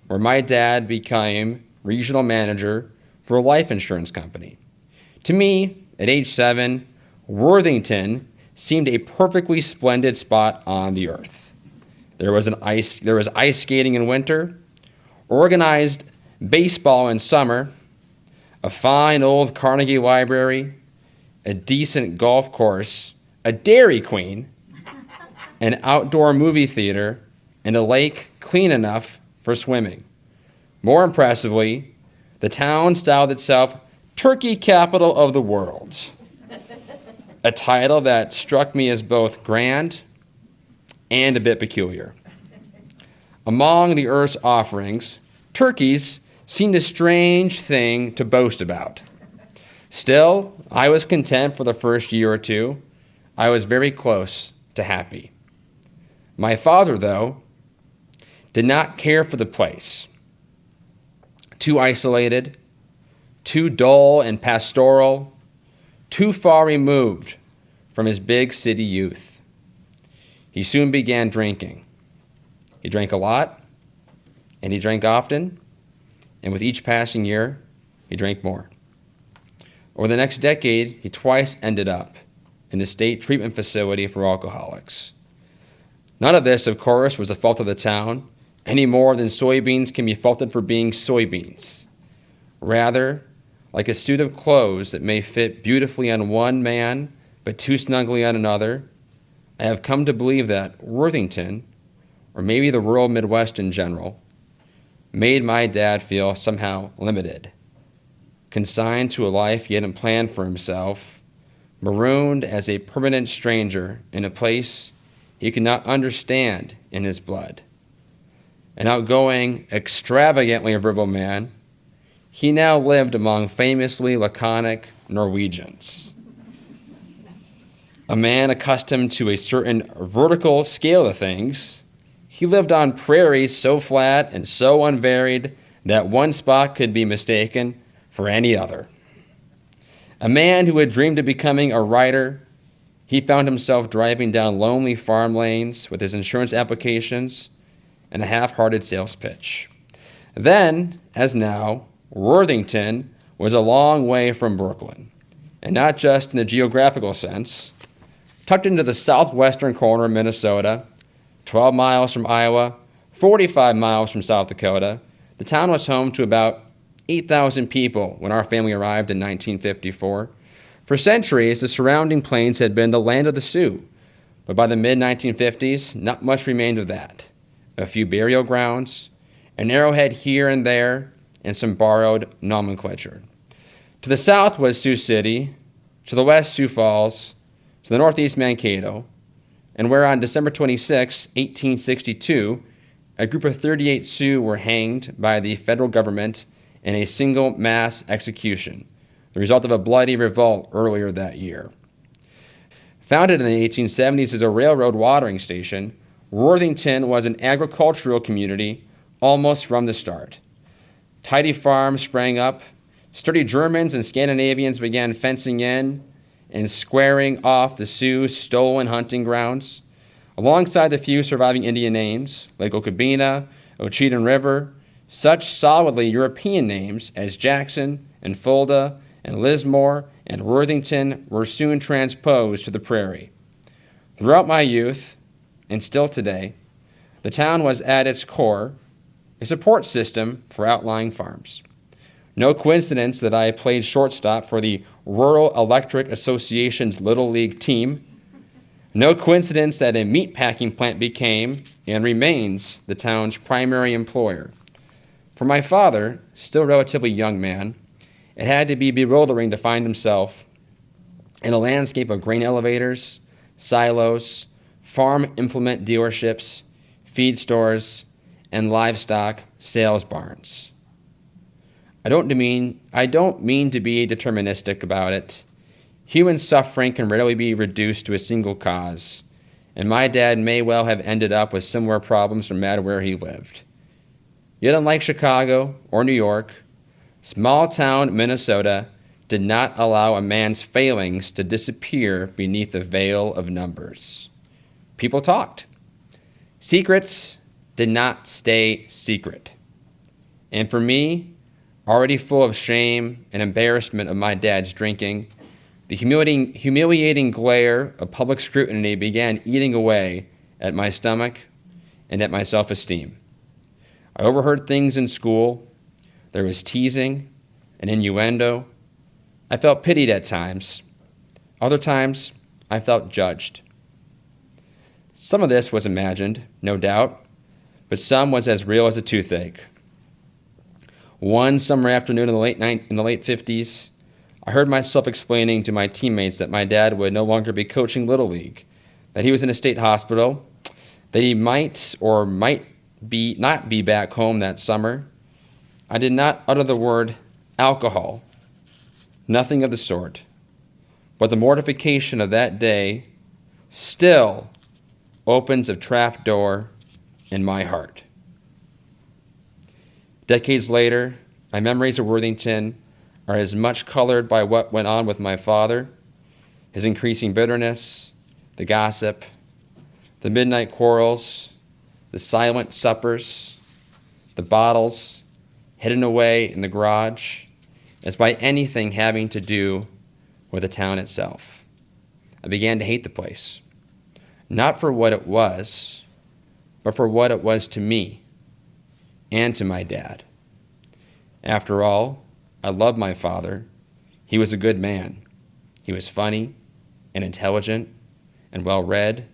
where my dad became regional manager for a life insurance company. To me, at age 7, Worthington seemed a perfectly splendid spot on the earth. There was ice skating in winter, organized baseball in summer, a fine old Carnegie Library, a decent golf course, a Dairy Queen, an outdoor movie theater, and a lake clean enough for swimming. More impressively, the town styled itself Turkey Capital of the World, a title that struck me as both grand and a bit peculiar. Among the earth's offerings, turkeys seemed a strange thing to boast about. Still, I was content for the first year or two. I was very close to happy. My father, though, did not care for the place. Too isolated, too dull and pastoral, too far removed from his big city youth. He soon began drinking. He drank a lot, and he drank often, and with each passing year, he drank more. Over the next decade, he twice ended up in the state treatment facility for alcoholics. None of this, of course, was the fault of the town, any more than soybeans can be faulted for being soybeans. Rather, like a suit of clothes that may fit beautifully on one man but too snugly on another, I have come to believe that Worthington, or maybe the rural Midwest in general, made my dad feel somehow limited, consigned to a life he hadn't planned for himself, marooned as a permanent stranger in a place he could not understand in his blood. An outgoing, extravagantly verbal man, he now lived among famously laconic Norwegians. A man accustomed to a certain vertical scale of things, he lived on prairies so flat and so unvaried that one spot could be mistaken for any other. A man who had dreamed of becoming a writer, he found himself driving down lonely farm lanes with his insurance applications and a half-hearted sales pitch. Then, as now, Worthington was a long way from Brooklyn, and not just in the geographical sense. Tucked into the southwestern corner of Minnesota, 12 miles from Iowa, 45 miles from South Dakota, the town was home to about 8,000 people when our family arrived in 1954. For centuries, the surrounding plains had been the land of the Sioux, but by the mid-1950s, not much remained of that. A few burial grounds, an arrowhead here and there, and some borrowed nomenclature. To the south was Sioux City, to the west Sioux Falls, to the northeast Mankato, and where on December 26, 1862, a group of 38 Sioux were hanged by the federal government in a single mass execution, the result of a bloody revolt earlier that year. Founded in the 1870s as a railroad watering station, Worthington was an agricultural community almost from the start. Tidy farms sprang up, sturdy Germans and Scandinavians began fencing in, and squaring off the Sioux stolen hunting grounds, alongside the few surviving Indian names, like Okabena, Ochetan River, such solidly European names as Jackson and Fulda and Lismore and Worthington were soon transposed to the prairie. Throughout my youth, and still today, the town was at its core a support system for outlying farms. No coincidence that I played shortstop for the Rural Electric Association's Little League team. No coincidence that a meatpacking plant became and remains the town's primary employer. For my father, still a relatively young man, it had to be bewildering to find himself in a landscape of grain elevators, silos, farm implement dealerships, feed stores, and livestock sales barns. I don't mean to be deterministic about it. Human suffering can rarely be reduced to a single cause, and my dad may well have ended up with similar problems no matter where he lived. Yet unlike Chicago or New York, small-town Minnesota did not allow a man's failings to disappear beneath a veil of numbers. People talked. Secrets did not stay secret. And for me, already full of shame and embarrassment of my dad's drinking, the humiliating glare of public scrutiny began eating away at my stomach and at my self-esteem. I overheard things in school. There was teasing and innuendo. I felt pitied at times. Other times, I felt judged. Some of this was imagined, no doubt, but some was as real as a toothache. One summer afternoon in the late 50s, I heard myself explaining to my teammates that my dad would no longer be coaching Little League, that he was in a state hospital, that he might or might not be back home that summer. I did not utter the word alcohol, nothing of the sort. But the mortification of that day still opens a trap door in my heart. Decades later, my memories of Worthington are as much colored by what went on with my father, his increasing bitterness, the gossip, the midnight quarrels, the silent suppers, the bottles hidden away in the garage, as by anything having to do with the town itself. I began to hate the place, not for what it was, but for what it was to me and to my dad. After all, I loved my father. He was a good man. He was funny and intelligent and well-read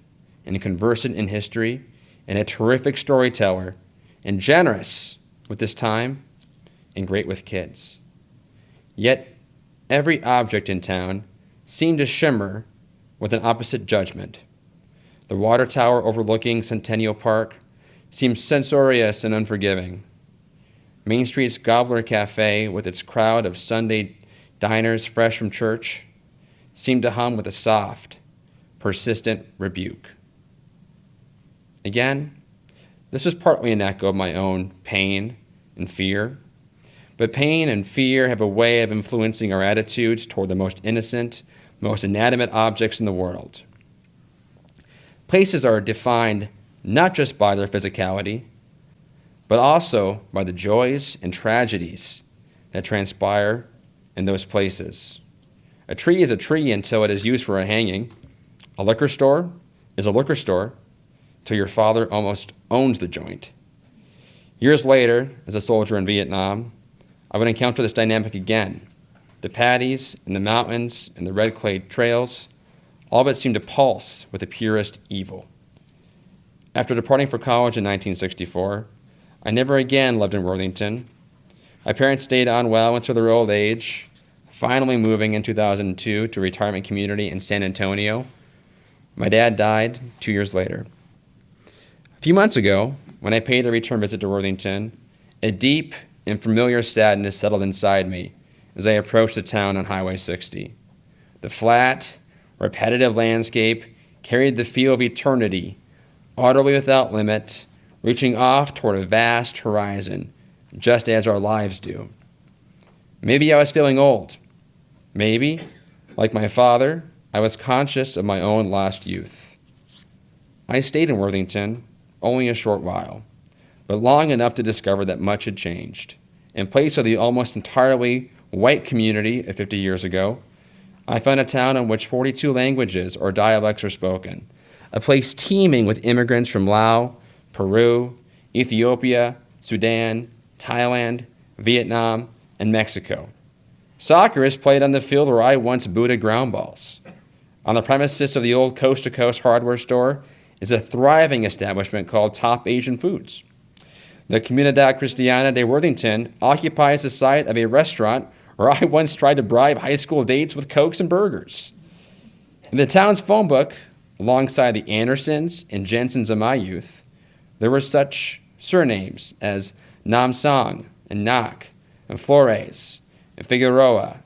and conversant in history and a terrific storyteller and generous with his time and great with kids. Yet every object in town seemed to shimmer with an opposite judgment. The water tower overlooking Centennial Park seemed censorious and unforgiving. Main Street's Gobbler Cafe, with its crowd of Sunday diners fresh from church, seemed to hum with a soft, persistent rebuke. Again, this was partly an echo of my own pain and fear, but pain and fear have a way of influencing our attitudes toward the most innocent, most inanimate objects in the world. Places are defined not just by their physicality, but also by the joys and tragedies that transpire in those places. A tree is a tree until it is used for a hanging. A liquor store is a liquor store till your father almost owns the joint. Years later, as a soldier in Vietnam, I would encounter this dynamic again. The paddies and the mountains and the red clay trails, all of it seemed to pulse with the purest evil. After departing for college in 1964, I never again lived in Worthington. My parents stayed on well into their old age, finally moving in 2002 to a retirement community in San Antonio. My dad died 2 years later. A few months ago, when I paid a return visit to Worthington, a deep and familiar sadness settled inside me as I approached the town on Highway 60. The flat, repetitive landscape carried the feel of eternity, utterly without limit, reaching off toward a vast horizon, just as our lives do. Maybe I was feeling old. Maybe, Like my father, I was conscious of my own lost youth. I stayed in Worthington only a short while, but long enough to discover that much had changed. In place of the almost entirely white community of 50 years ago, I found a town in which 42 languages or dialects are spoken, a place teeming with immigrants from Laos, Peru, Ethiopia, Sudan, Thailand, Vietnam, and Mexico. Soccer is played on the field where I once booted ground balls. On the premises of the old Coast to Coast hardware store is a thriving establishment called Top Asian Foods. The Comunidad Cristiana de Worthington occupies the site of a restaurant where I once tried to bribe high school dates with Cokes and burgers. In the town's phone book, alongside the Andersons and Jensens of my youth, there were such surnames as Nam Song and Nak and Flores and Figueroa.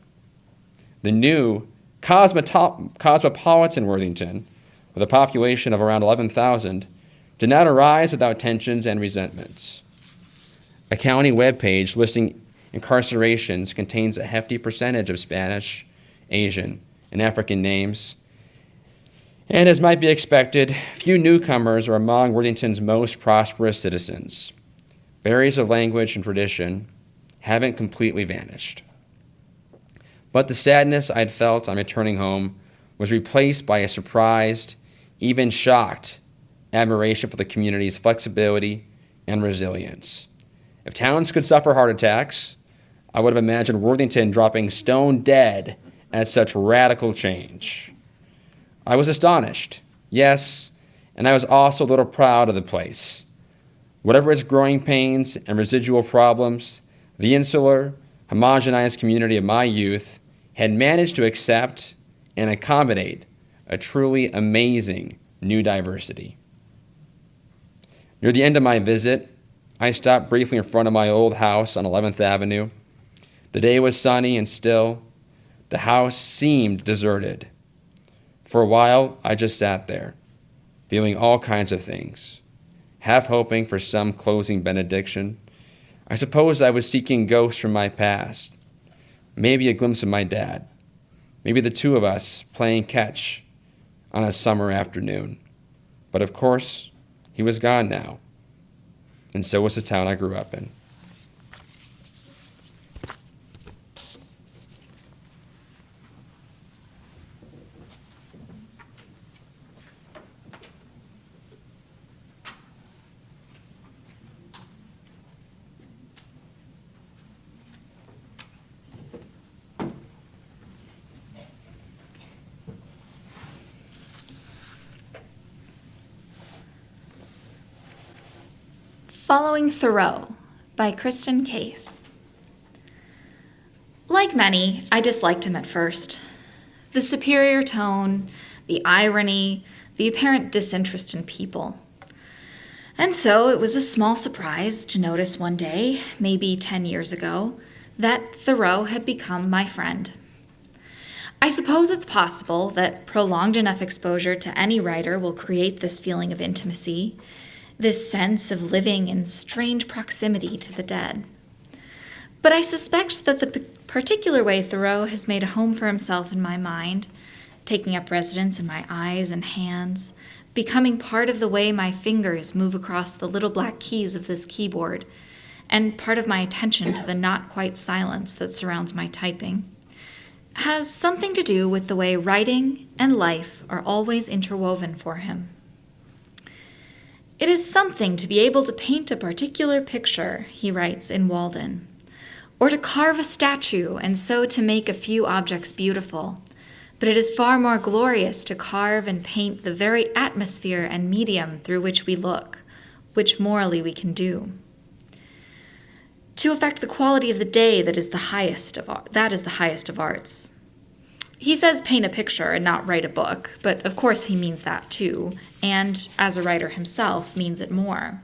The new cosmopolitan Worthington, with a population of around 11,000, did not arise without tensions and resentments. A county webpage listing incarcerations contains a hefty percentage of Spanish, Asian, and African names. And as might be expected, few newcomers are among Worthington's most prosperous citizens. Barriers of language and tradition haven't completely vanished. But the sadness I'd felt on returning home was replaced by a surprised, even shocked, admiration for the community's flexibility and resilience. If towns could suffer heart attacks, I would have imagined Worthington dropping stone dead at such radical change. I was astonished, yes, and I was also a little proud of the place. Whatever its growing pains and residual problems, the insular, homogenized community of my youth had managed to accept and accommodate a truly amazing new diversity. Near the end of my visit, I stopped briefly in front of my old house on 11th Avenue. The day was sunny and still. The house seemed deserted. For a while, I just sat there, feeling all kinds of things, half hoping for some closing benediction. I suppose I was seeking ghosts from my past, maybe a glimpse of my dad, maybe the two of us playing catch on a summer afternoon. But of course, he was gone now, and so was the town I grew up in. Following Thoreau by Kristen Case. Like many, I disliked him at first. The superior tone, the irony, the apparent disinterest in people. And so it was a small surprise to notice one day, maybe 10 years ago, that Thoreau had become my friend. I suppose it's possible that prolonged enough exposure to any writer will create this feeling of intimacy, this sense of living in strange proximity to the dead. But I suspect that the particular way Thoreau has made a home for himself in my mind, taking up residence in my eyes and hands, becoming part of the way my fingers move across the little black keys of this keyboard, and part of my attention to the not-quite silence that surrounds my typing, has something to do with the way writing and life are always interwoven for him. It is something to be able to paint a particular picture, he writes in Walden, or to carve a statue and so to make a few objects beautiful. But it is far more glorious to carve and paint the very atmosphere and medium through which we look, which morally we can do. To affect the quality of the day that is the highest of arts. He says paint a picture and not write a book, but of course he means that too, and as a writer himself means it more.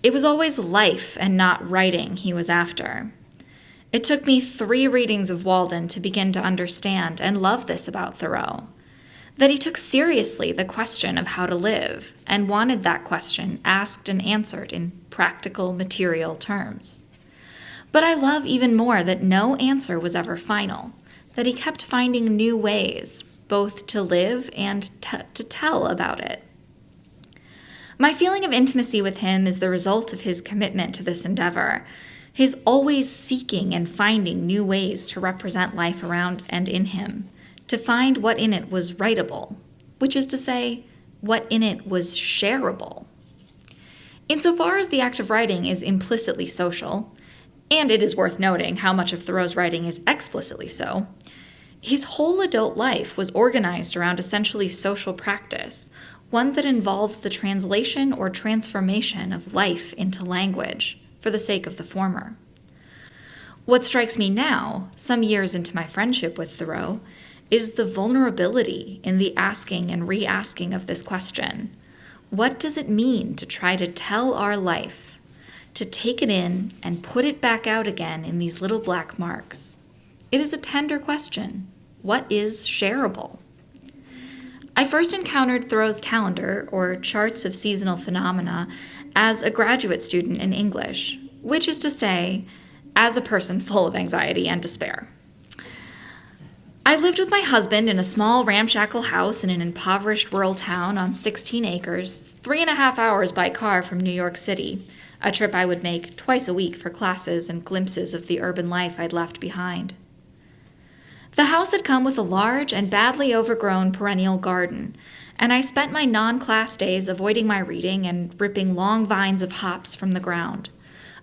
It was always life and not writing he was after. It took me 3 readings of Walden to begin to understand and love this about Thoreau, that he took seriously the question of how to live and wanted that question asked and answered in practical, material terms. But I love even more that no answer was ever final, that he kept finding new ways, both to live and to tell about it. My feeling of intimacy with him is the result of his commitment to this endeavor, his always seeking and finding new ways to represent life around and in him, to find what in it was writable, which is to say, what in it was shareable. Insofar as the act of writing is implicitly social, and it is worth noting how much of Thoreau's writing is explicitly so, his whole adult life was organized around essentially social practice, one that involved the translation or transformation of life into language for the sake of the former. What strikes me now, some years into my friendship with Thoreau, is the vulnerability in the asking and re-asking of this question. What does it mean to try to tell our life, to take it in and put it back out again in these little black marks? It is a tender question. What is shareable? I first encountered Thoreau's calendar, or charts of seasonal phenomena, as a graduate student in English, which is to say, as a person full of anxiety and despair. I lived with my husband in a small ramshackle house in an impoverished rural town on 16 acres, 3.5 hours by car from New York City, a trip I would make twice a week for classes and glimpses of the urban life I'd left behind. The house had come with a large and badly overgrown perennial garden, and I spent my non-class days avoiding my reading and ripping long vines of hops from the ground,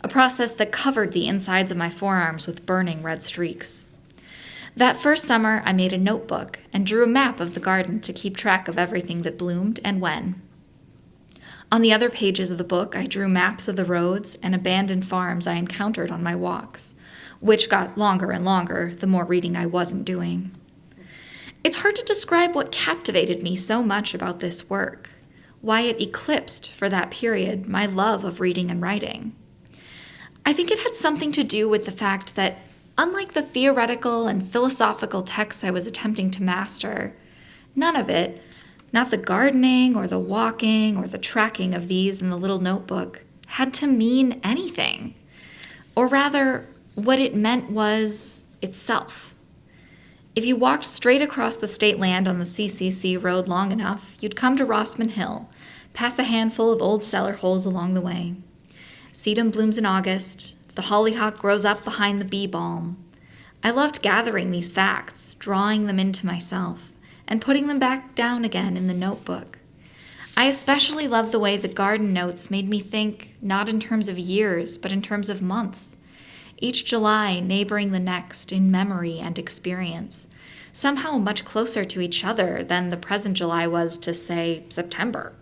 a process that covered the insides of my forearms with burning red streaks. That first summer, I made a notebook and drew a map of the garden to keep track of everything that bloomed and when. On the other pages of the book, I drew maps of the roads and abandoned farms I encountered on my walks, which got longer and longer the more reading I wasn't doing. It's hard to describe what captivated me so much about this work, why it eclipsed, for that period, my love of reading and writing. I think it had something to do with the fact that, unlike the theoretical and philosophical texts I was attempting to master, none of it, not the gardening or the walking or the tracking of these in the little notebook, had to mean anything. Or rather, what it meant was itself. If you walked straight across the state land on the CCC road long enough, you'd come to Rossman Hill, pass a handful of old cellar holes along the way. Sedum blooms in August. The hollyhock grows up behind the bee balm. I loved gathering these facts, drawing them into myself, and putting them back down again in the notebook. I especially loved the way the garden notes made me think not in terms of years, but in terms of months. Each July neighboring the next in memory and experience, somehow much closer to each other than the present July was to, say, September.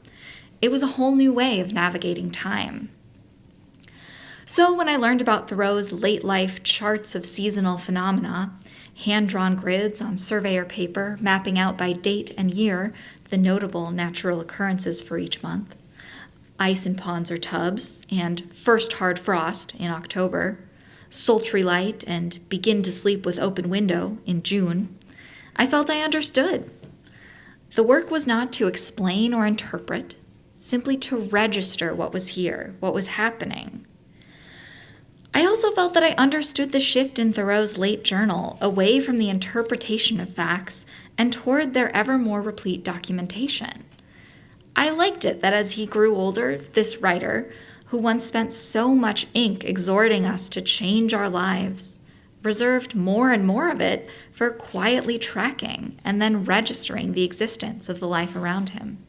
It was a whole new way of navigating time. So when I learned about Thoreau's late-life charts of seasonal phenomena, hand-drawn grids on surveyor paper mapping out by date and year the notable natural occurrences for each month, ice in ponds or tubs, and first hard frost in October, sultry light and begin to sleep with open window in June, I felt I understood. The work was not to explain or interpret, simply to register what was here, what was happening. I also felt that I understood the shift in Thoreau's late journal away from the interpretation of facts and toward their ever more replete documentation. I liked it that as he grew older, this writer, who once spent so much ink exhorting us to change our lives, reserved more and more of it for quietly tracking and then registering the existence of the life around him.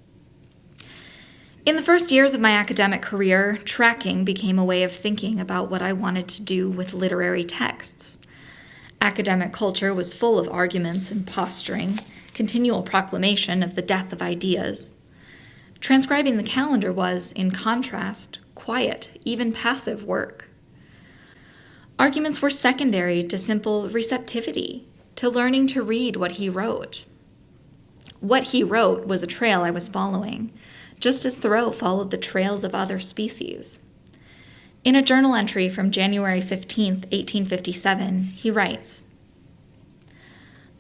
In the first years of my academic career, tracking became a way of thinking about what I wanted to do with literary texts. Academic culture was full of arguments and posturing, continual proclamation of the death of ideas. Transcribing the calendar was, in contrast, quiet, even passive work. Arguments were secondary to simple receptivity, to learning to read what he wrote. What he wrote was a trail I was following, just as Thoreau followed the trails of other species. In a journal entry from January 15, 1857, he writes,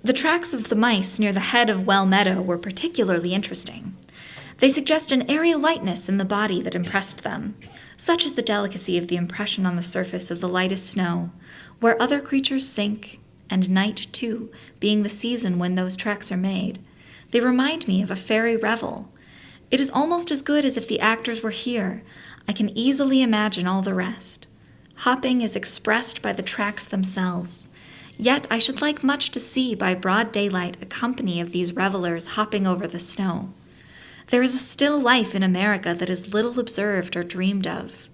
"The tracks of the mice near the head of Well Meadow were particularly interesting. They suggest an airy lightness in the body that impressed them, such as the delicacy of the impression on the surface of the lightest snow, where other creatures sink and night, too, being the season when those tracks are made. They remind me of a fairy revel. It is almost as good as if the actors were here. I can easily imagine all the rest. Hopping is expressed by the tracks themselves. Yet I should like much to see by broad daylight a company of these revelers hopping over the snow. There is a still life in America that is little observed or dreamed of.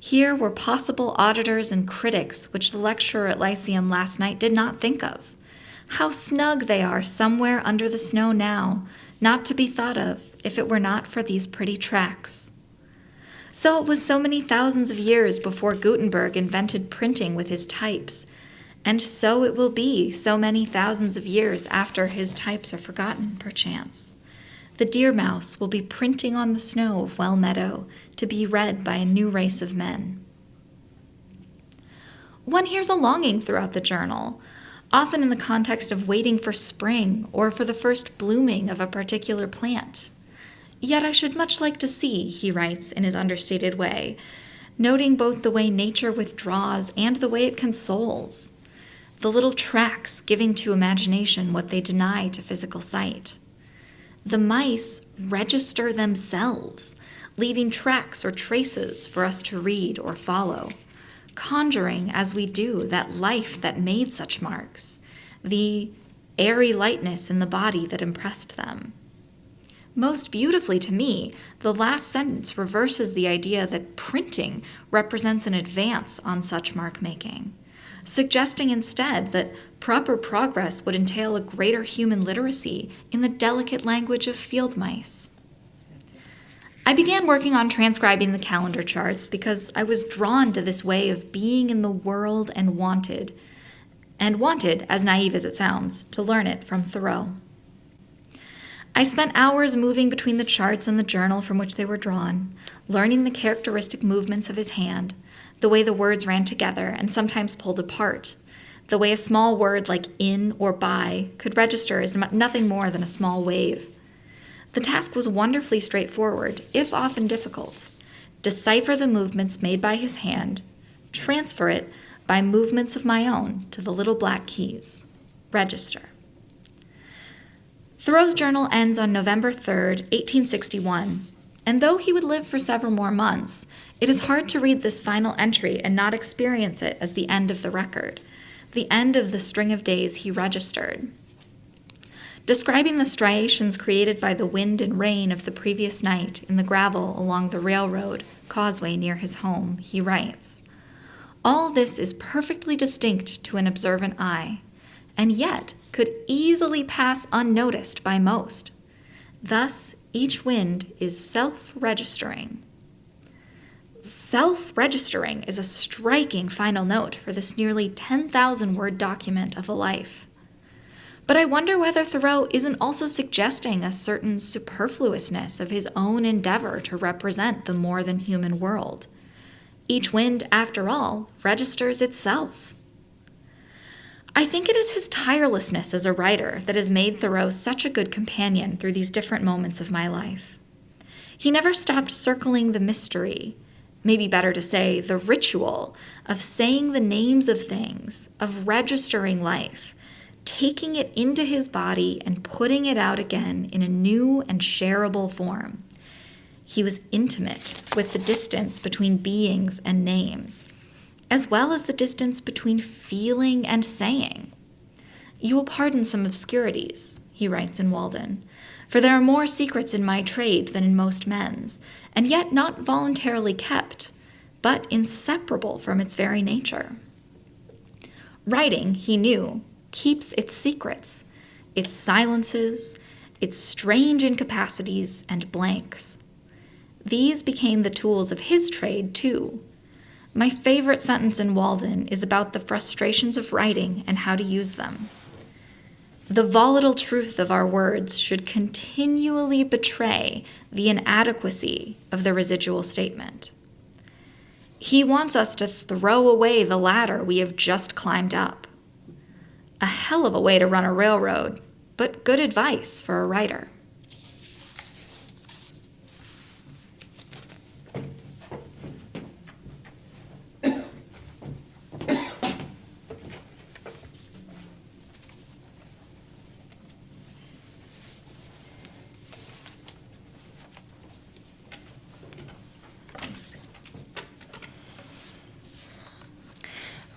Here were possible auditors and critics which the lecturer at Lyceum last night did not think of. How snug they are somewhere under the snow now, not to be thought of if it were not for these pretty tracks. So it was so many thousands of years before Gutenberg invented printing with his types, and so it will be so many thousands of years after his types are forgotten, perchance. The deer mouse will be printing on the snow of Well Meadow to be read by a new race of men. One hears a longing throughout the journal, often in the context of waiting for spring or for the first blooming of a particular plant. Yet I should much like to see, he writes in his understated way, noting both the way nature withdraws and the way it consoles, the little tracks giving to imagination what they deny to physical sight. The mice register themselves, leaving tracks or traces for us to read or follow, conjuring as we do that life that made such marks, the airy lightness in the body that impressed them. Most beautifully to me, the last sentence reverses the idea that printing represents an advance on such mark-making, suggesting instead that proper progress would entail a greater human literacy in the delicate language of field mice. I began working on transcribing the calendar charts because I was drawn to this way of being in the world and wanted, as naive as it sounds, to learn it from Thoreau. I spent hours moving between the charts and the journal from which they were drawn, learning the characteristic movements of his hand, the way the words ran together and sometimes pulled apart, the way a small word like in or by could register as nothing more than a small wave. The task was wonderfully straightforward, if often difficult. Decipher the movements made by his hand, transfer it by movements of my own to the little black keys. Register. Thoreau's journal ends on November 3rd, 1861, and though he would live for several more months, it is hard to read this final entry and not experience it as the end of the record, the end of the string of days he registered. Describing the striations created by the wind and rain of the previous night in the gravel along the railroad causeway near his home, he writes, "All this is perfectly distinct to an observant eye, and yet could easily pass unnoticed by most. Thus, each wind is self-registering." Self-registering is a striking final note for this nearly 10,000-word document of a life. But I wonder whether Thoreau isn't also suggesting a certain superfluousness of his own endeavor to represent the more than human world. Each wind, after all, registers itself. I think it is his tirelessness as a writer that has made Thoreau such a good companion through these different moments of my life. He never stopped circling the mystery, maybe better to say the ritual, of saying the names of things, of registering life, taking it into his body and putting it out again in a new and shareable form. He was intimate with the distance between beings and names, as well as the distance between feeling and saying. "You will pardon some obscurities," he writes in Walden, "for there are more secrets in my trade than in most men's, and yet not voluntarily kept, but inseparable from its very nature." Writing, he knew, keeps its secrets, its silences, its strange incapacities and blanks. These became the tools of his trade, too. My favorite sentence in Walden is about the frustrations of writing and how to use them. "The volatile truth of our words should continually betray the inadequacy of the residual statement." He wants us to throw away the ladder we have just climbed up. A hell of a way to run a railroad, but good advice for a writer.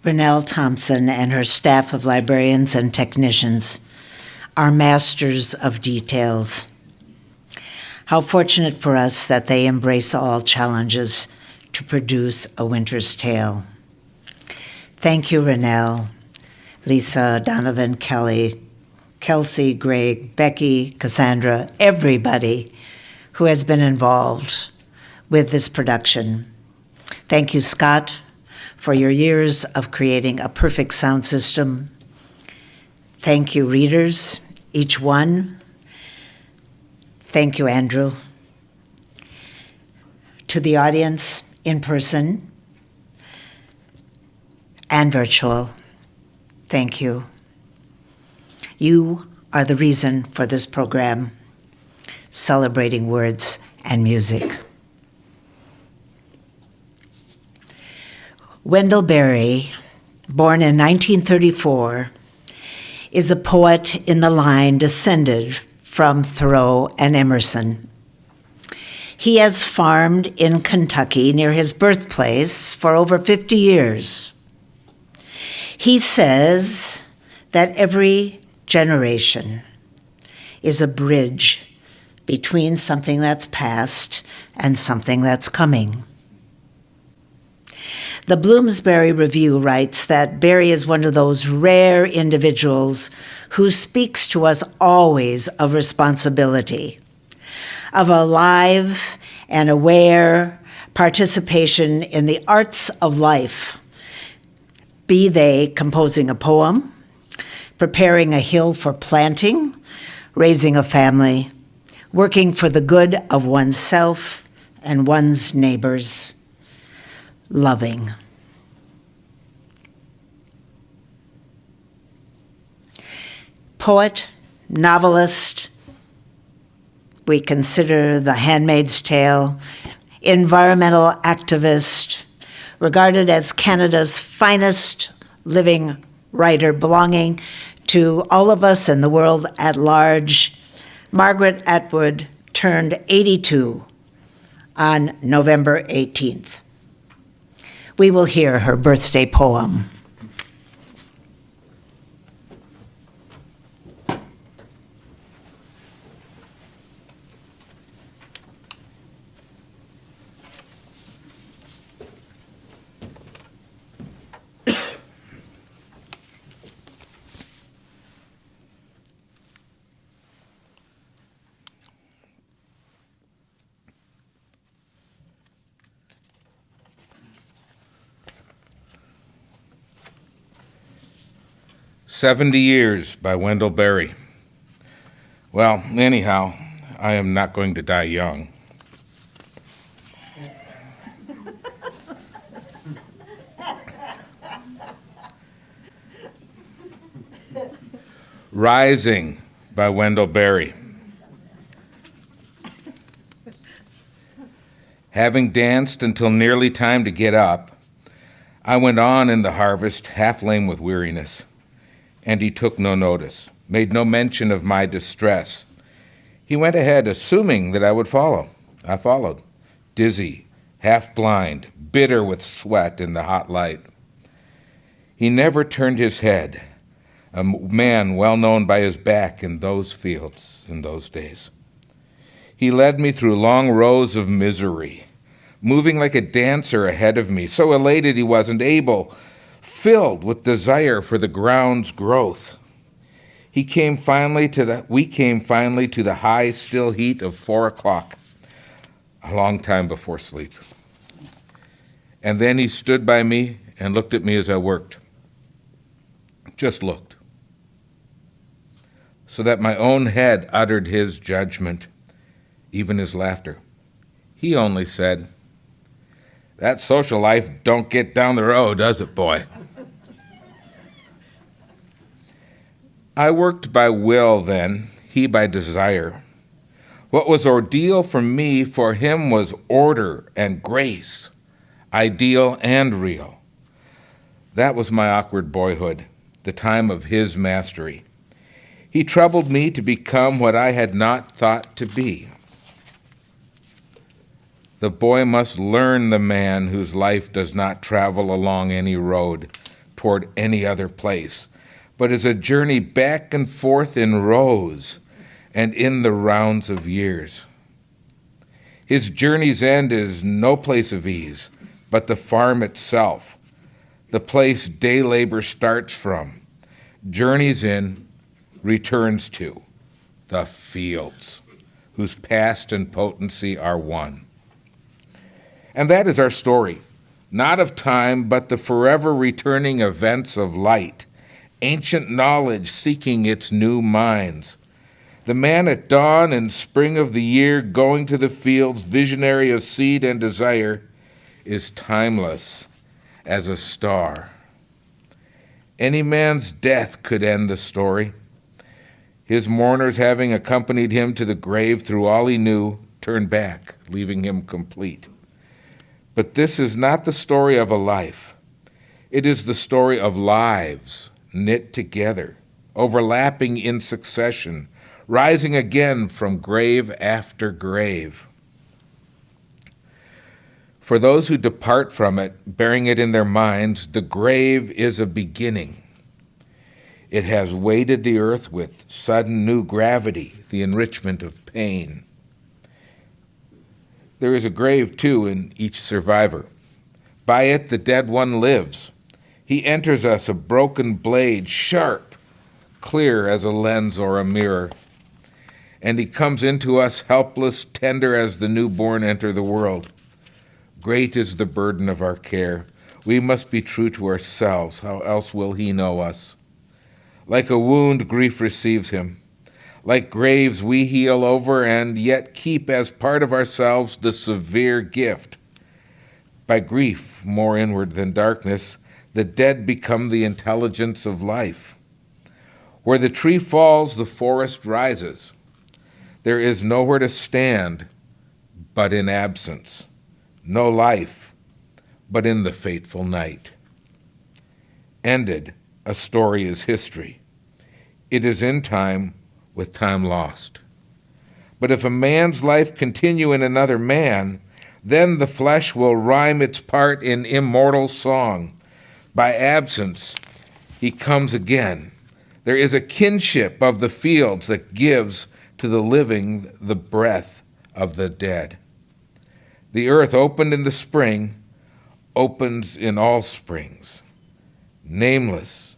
Renelle Thompson and her staff of librarians and technicians are masters of details. How fortunate for us that they embrace all challenges to produce A Winter's Tale. Thank you, Renelle, Lisa, Donovan, Kelly, Kelsey, Greg, Becky, Cassandra, everybody who has been involved with this production. Thank you, Scott, for your years of creating a perfect sound system. Thank you, readers, each one. Thank you, Andrew. To the audience in person and virtual, thank you. You are the reason for this program, celebrating words and music. Wendell Berry, born in 1934, is a poet in the line descended from Thoreau and Emerson. He has farmed in Kentucky near his birthplace for over 50 years. He says that every generation is a bridge between something that's past and something that's coming. The Bloomsbury Review writes that Berry is one of those rare individuals who speaks to us always of responsibility, of a live and aware participation in the arts of life, be they composing a poem, preparing a hill for planting, raising a family, working for the good of oneself and one's neighbors, loving. Poet, novelist, we consider The Handmaid's Tale, environmental activist, regarded as Canada's finest living writer, belonging to all of us and the world at large. Margaret Atwood turned 82 on November 18th. We will hear her birthday poem. "70 Years" by Wendell Berry. Well, anyhow, I am not going to die young. Rising by Wendell Berry. Having danced until nearly time to get up, I went on in the harvest, half lame with weariness. And he took no notice, made no mention of my distress. He went ahead, assuming that I would follow. I followed, dizzy, half blind, bitter with sweat in the hot light. He never turned his head, a man well known by his back in those fields in those days. He led me through long rows of misery, moving like a dancer ahead of me, so elated he wasn't able, filled with desire for the ground's growth. We came finally to the high, still heat of 4 o'clock, a long time before sleep. And then he stood by me and looked at me as I worked. Just looked. So that my own head uttered his judgment, even his laughter. He only said, "That social life don't get down the road, does it, boy?" I worked by will then, he by desire. What was ordeal for me, for him was order and grace, ideal and real. That was my awkward boyhood, the time of his mastery. He troubled me to become what I had not thought to be. The boy must learn the man whose life does not travel along any road, toward any other place, but is a journey back and forth in rows and in the rounds of years. His journey's end is no place of ease, but the farm itself, the place day labor starts from, journeys in, returns to, the fields, whose past and potency are one. And that is our story, not of time, but the forever returning events of light, ancient knowledge seeking its new minds. The man at dawn and spring of the year going to the fields, visionary of seed and desire, is timeless as a star. Any man's death could end the story. His mourners, having accompanied him to the grave through all he knew, turned back, leaving him complete. But this is not the story of a life. It is the story of lives knit together, overlapping in succession, rising again from grave after grave. For those who depart from it, bearing it in their minds, the grave is a beginning. It has weighted the earth with sudden new gravity, the enrichment of pain. There is a grave, too, in each survivor. By it the dead one lives. He enters us a broken blade, sharp, clear as a lens or a mirror. And he comes into us helpless, tender as the newborn enter the world. Great is the burden of our care. We must be true to ourselves. How else will he know us? Like a wound, grief receives him. Like graves, we heal over and yet keep as part of ourselves the severe gift. By grief, more inward than darkness, the dead become the intelligence of life. Where the tree falls, the forest rises. There is nowhere to stand but in absence, no life but in the fateful night. Ended, a story is history. It is in time with time lost. But if a man's life continue in another man, then the flesh will rhyme its part in immortal song. By absence, he comes again. There is a kinship of the fields that gives to the living the breath of the dead. The earth opened in the spring, opens in all springs. Nameless,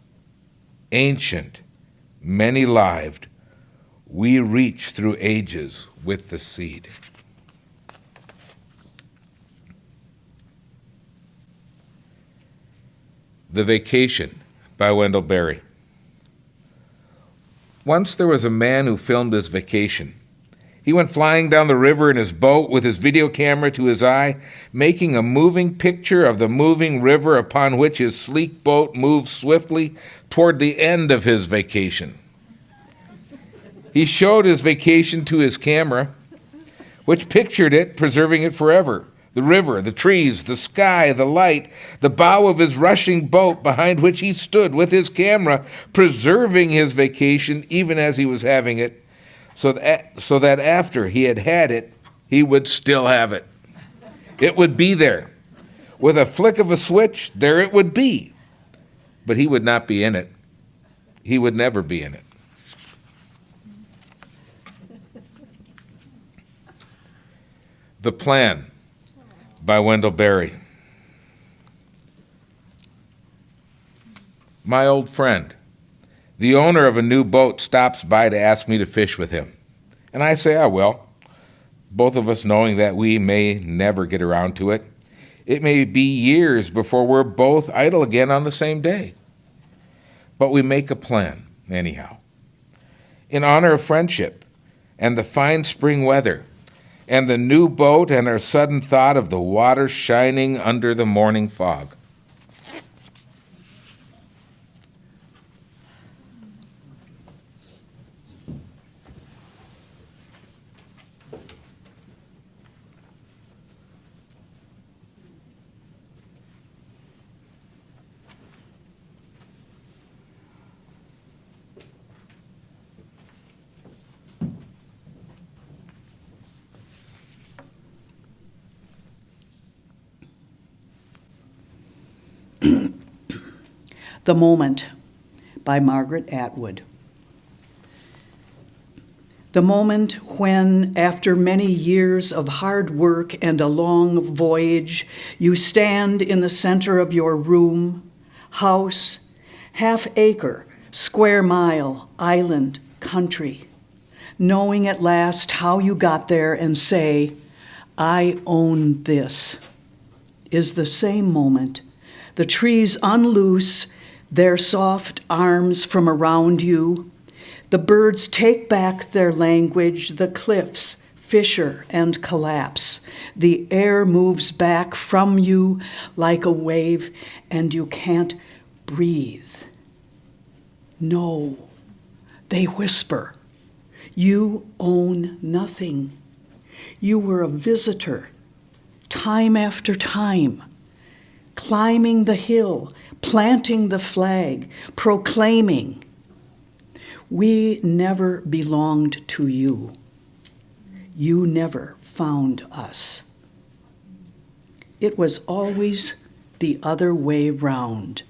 ancient, many-lived, we reach through ages with the seed. The Vacation by Wendell Berry. Once there was a man who filmed his vacation. He went flying down the river in his boat with his video camera to his eye, making a moving picture of the moving river upon which his sleek boat moved swiftly toward the end of his vacation. He showed his vacation to his camera, which pictured it, preserving it forever. The river, the trees, the sky, the light, the bow of his rushing boat behind which he stood with his camera, preserving his vacation even as he was having it, so that after he had had it, he would still have it. It would be there. With a flick of a switch, there it would be. But he would not be in it. He would never be in it. The Plan by Wendell Berry. My old friend, the owner of a new boat, stops by to ask me to fish with him. And I say I will, both of us knowing that we may never get around to it. It may be years before we're both idle again on the same day. But we make a plan, anyhow. In honor of friendship and the fine spring weather, and the new boat and our sudden thought of the water shining under the morning fog. The Moment by Margaret Atwood. The moment when, after many years of hard work and a long voyage, you stand in the center of your room, house, half-acre, square mile, island, country, knowing at last how you got there and say, I own this, is the same moment. The trees unloose their soft arms from around you. The birds take back their language, the cliffs fissure and collapse. The air moves back from you like a wave, and you can't breathe. No, they whisper. You own nothing. You were a visitor, time after time, climbing the hill, planting the flag, proclaiming, we never belonged to you. You never found us. It was always the other way round.